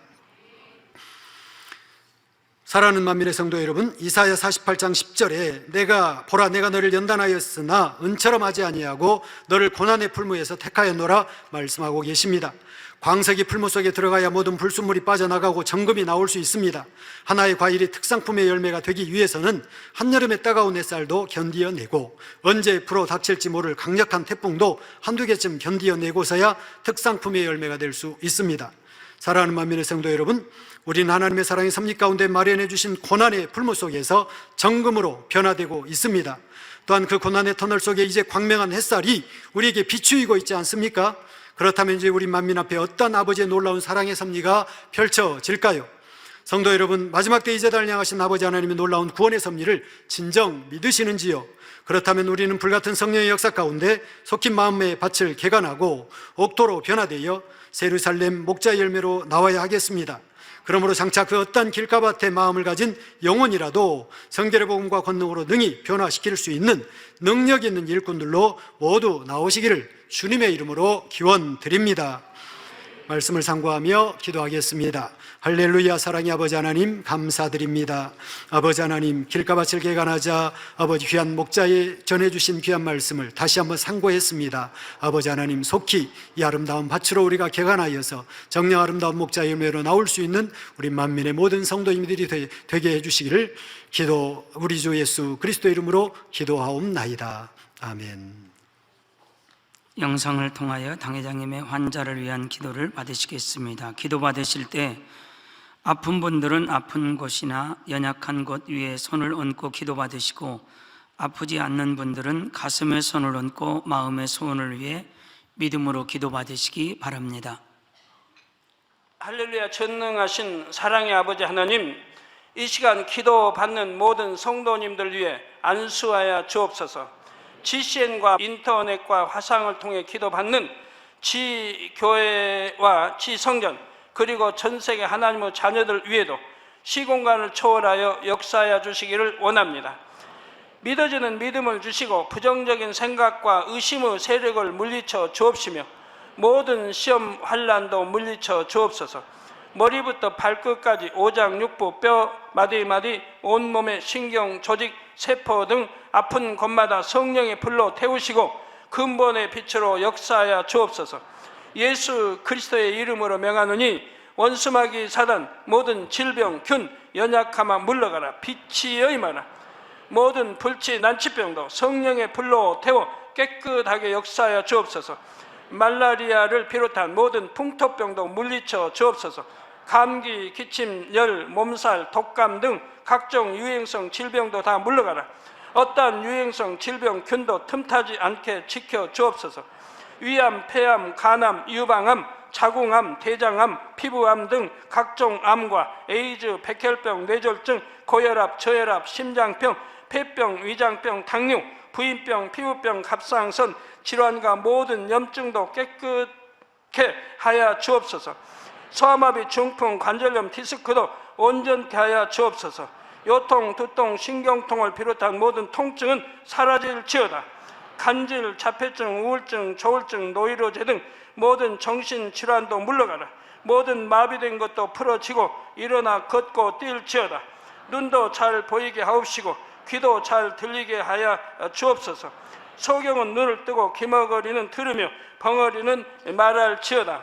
사랑하는 만민의 성도 여러분, 이사야 48장 10절에 내가 너를 연단하였으나 은처럼 하지 아니하고 너를 고난의 풀무에서 택하였노라 말씀하고 계십니다. 광석이 풀무 속에 들어가야 모든 불순물이 빠져나가고 정금이 나올 수 있습니다. 하나의 과일이 특상품의 열매가 되기 위해서는 한여름의 따가운 햇살도 견디어내고 언제 불어 닥칠지 모를 강력한 태풍도 한두 개쯤 견디어내고서야 특상품의 열매가 될 수 있습니다. 사랑하는 만민의 성도 여러분, 우리는 하나님의 사랑의 섭리 가운데 마련해 주신 고난의 풀무 속에서 정금으로 변화되고 있습니다. 또한 그 고난의 터널 속에 이제 광명한 햇살이 우리에게 비추이고 있지 않습니까? 그렇다면 이제 우리 만민 앞에 어떤 아버지의 놀라운 사랑의 섭리가 펼쳐질까요? 성도 여러분, 마지막 때 이 제단을 향하신 아버지 하나님의 놀라운 구원의 섭리를 진정 믿으시는지요? 그렇다면 우리는 불같은 성령의 역사 가운데 속힌 마음의 밭을 개간하고 옥토로 변화되어 세루살렘 목자 열매로 나와야 하겠습니다. 그러므로 장차 그 어떤 길가밭의 마음을 가진 영혼이라도 성결의 복음과 권능으로 능히 변화시킬 수 있는 능력 있는 일꾼들로 모두 나오시기를 주님의 이름으로 기원드립니다. 말씀을 상고하며 기도하겠습니다. 할렐루야. 사랑의 아버지 하나님 감사드립니다. 아버지 하나님, 길가밭을 개간하자 아버지 귀한 목자에 전해주신 귀한 말씀을 다시 한번 상고했습니다. 아버지 하나님, 속히 이 아름다운 밭으로 우리가 개간하여서 정녕 아름다운 목자 열매로 나올 수 있는 우리 만민의 모든 성도님들이 되게 해주시기를 우리 주 예수 그리스도 이름으로 기도하옵나이다. 아멘. 영상을 통하여 당회장님의 환자를 위한 기도를 받으시겠습니다. 기도 받으실 때 아픈 분들은 아픈 곳이나 연약한 곳 위에 손을 얹고 기도 받으시고, 아프지 않는 분들은 가슴에 손을 얹고 마음의 소원을 위해 믿음으로 기도 받으시기 바랍니다. 할렐루야. 전능하신 사랑의 아버지 하나님, 이 시간 기도 받는 모든 성도님들 위해 안수하여 주옵소서. GCN과 인터넷과 화상을 통해 기도 받는 지교회와 지성전 그리고 전 세계 하나님의 자녀들 위에도 시공간을 초월하여 역사하여 주시기를 원합니다. 믿어지는 믿음을 주시고 부정적인 생각과 의심의 세력을 물리쳐 주옵시며 모든 시험 환난도 물리쳐 주옵소서. 머리부터 발끝까지 오장육부 뼈 마디마디 온몸의 신경 조직 세포 등 아픈 곳마다 성령의 불로 태우시고 근본의 빛으로 역사하여 주옵소서. 예수 그리스도의 이름으로 명하노니 원수마귀 사단 모든 질병 균 연약함아 물러가라. 빛이 여임하라. 모든 불치 난치병도 성령의 불로 태워 깨끗하게 역사하여 주옵소서. 말라리아를 비롯한 모든 풍토병도 물리쳐 주옵소서. 감기, 기침, 열, 몸살, 독감 등 각종 유행성 질병도 다 물러가라. 어떠한 유행성 질병 균도 틈타지 않게 지켜 주옵소서. 위암, 폐암, 간암, 유방암, 자궁암, 대장암, 피부암 등 각종 암과 에이즈, 백혈병, 뇌졸중, 고혈압, 저혈압, 심장병, 폐병, 위장병, 당뇨, 부인병, 피부병, 갑상선 질환과 모든 염증도 깨끗게 하여 주옵소서. 소아마비, 중풍, 관절염, 디스크도 온전케 하여 주옵소서. 요통, 두통, 신경통을 비롯한 모든 통증은 사라질지어다. 간질, 자폐증, 우울증, 조울증, 노이로제 등 모든 정신질환도 물러가라. 모든 마비된 것도 풀어지고 일어나 걷고 뛸지어다. 눈도 잘 보이게 하옵시고 귀도 잘 들리게 하여 주옵소서. 소경은 눈을 뜨고 기머거리는 들으며 벙어리는 말할지어다.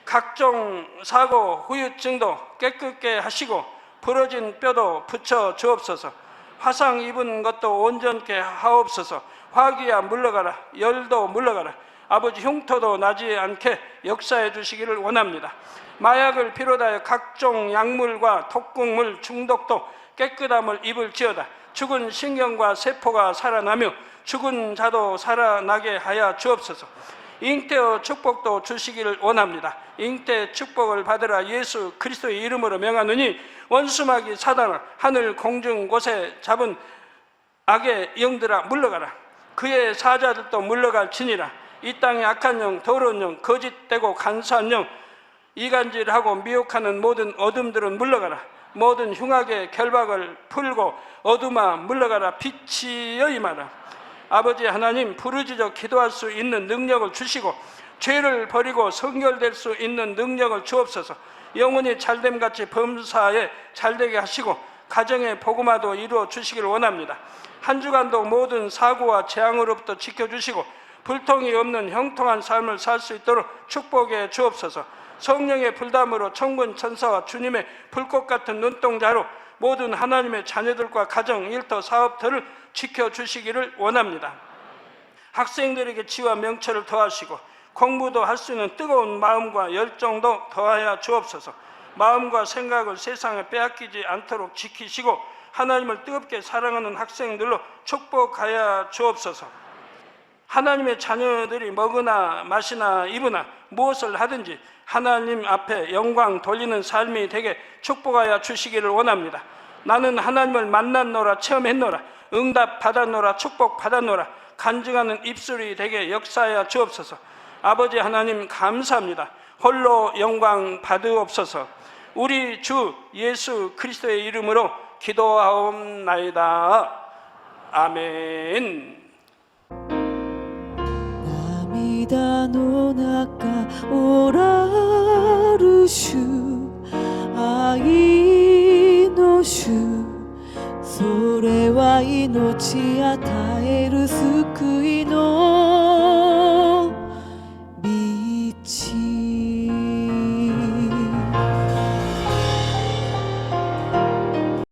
각종 사고, 후유증도 깨끗게 하시고 부러진 뼈도 붙여 주옵소서. 화상 입은 것도 온전케 하옵소서. 화기야 물러가라. 열도 물러가라. 아버지 흉터도 나지 않게 역사해 주시기를 원합니다. 마약을 비롯하여 각종 약물과 독극물 중독도 깨끗함을 입을지어다. 죽은 신경과 세포가 살아나며 죽은 자도 살아나게 하여 주옵소서. 잉태의 축복도 주시기를 원합니다. 잉태 축복을 받으라. 예수 그리스도의 이름으로 명하노니 원수마귀 사단아 하늘 공중 곳에 잡은 악의 영들아 물러가라. 그의 사자들도 물러갈지니라. 이 땅의 악한 영, 더러운 영, 거짓되고 간사한 영, 이간질하고 미혹하는 모든 어둠들은 물러가라. 모든 흉악의 결박을 풀고 어둠아 물러가라. 빛이 여임하라. 아버지 하나님, 부르짖어 기도할 수 있는 능력을 주시고 죄를 버리고 성결될 수 있는 능력을 주옵소서. 영혼이 잘됨같이 범사에 잘되게 하시고 가정의 복음화도 이루어 주시기를 원합니다. 한 주간도 모든 사고와 재앙으로부터 지켜주시고 불통이 없는 형통한 삶을 살 수 있도록 축복해 주옵소서. 성령의 불담으로 천군 천사와 주님의 불꽃 같은 눈동자로 모든 하나님의 자녀들과 가정, 일터, 사업터를 지켜주시기를 원합니다. 학생들에게 지와 명철을 더하시고 공부도 할 수 있는 뜨거운 마음과 열정도 더하여 주옵소서. 마음과 생각을 세상에 빼앗기지 않도록 지키시고 하나님을 뜨겁게 사랑하는 학생들로 축복하여 주옵소서. 하나님의 자녀들이 먹으나 마시나 입으나 무엇을 하든지 하나님 앞에 영광 돌리는 삶이 되게 축복하여 주시기를 원합니다. 나는 하나님을 만났노라, 체험했노라, 응답 받았노라, 축복 받았노라, 간증하는 입술이 되게 역사하여 주옵소서. 아버지 하나님 감사합니다. 홀로 영광 받으옵소서. 우리 주 예수 그리스도의 이름으로 기도하옵나이다. 아멘. 涙の中おらる主愛の主それは命与える救い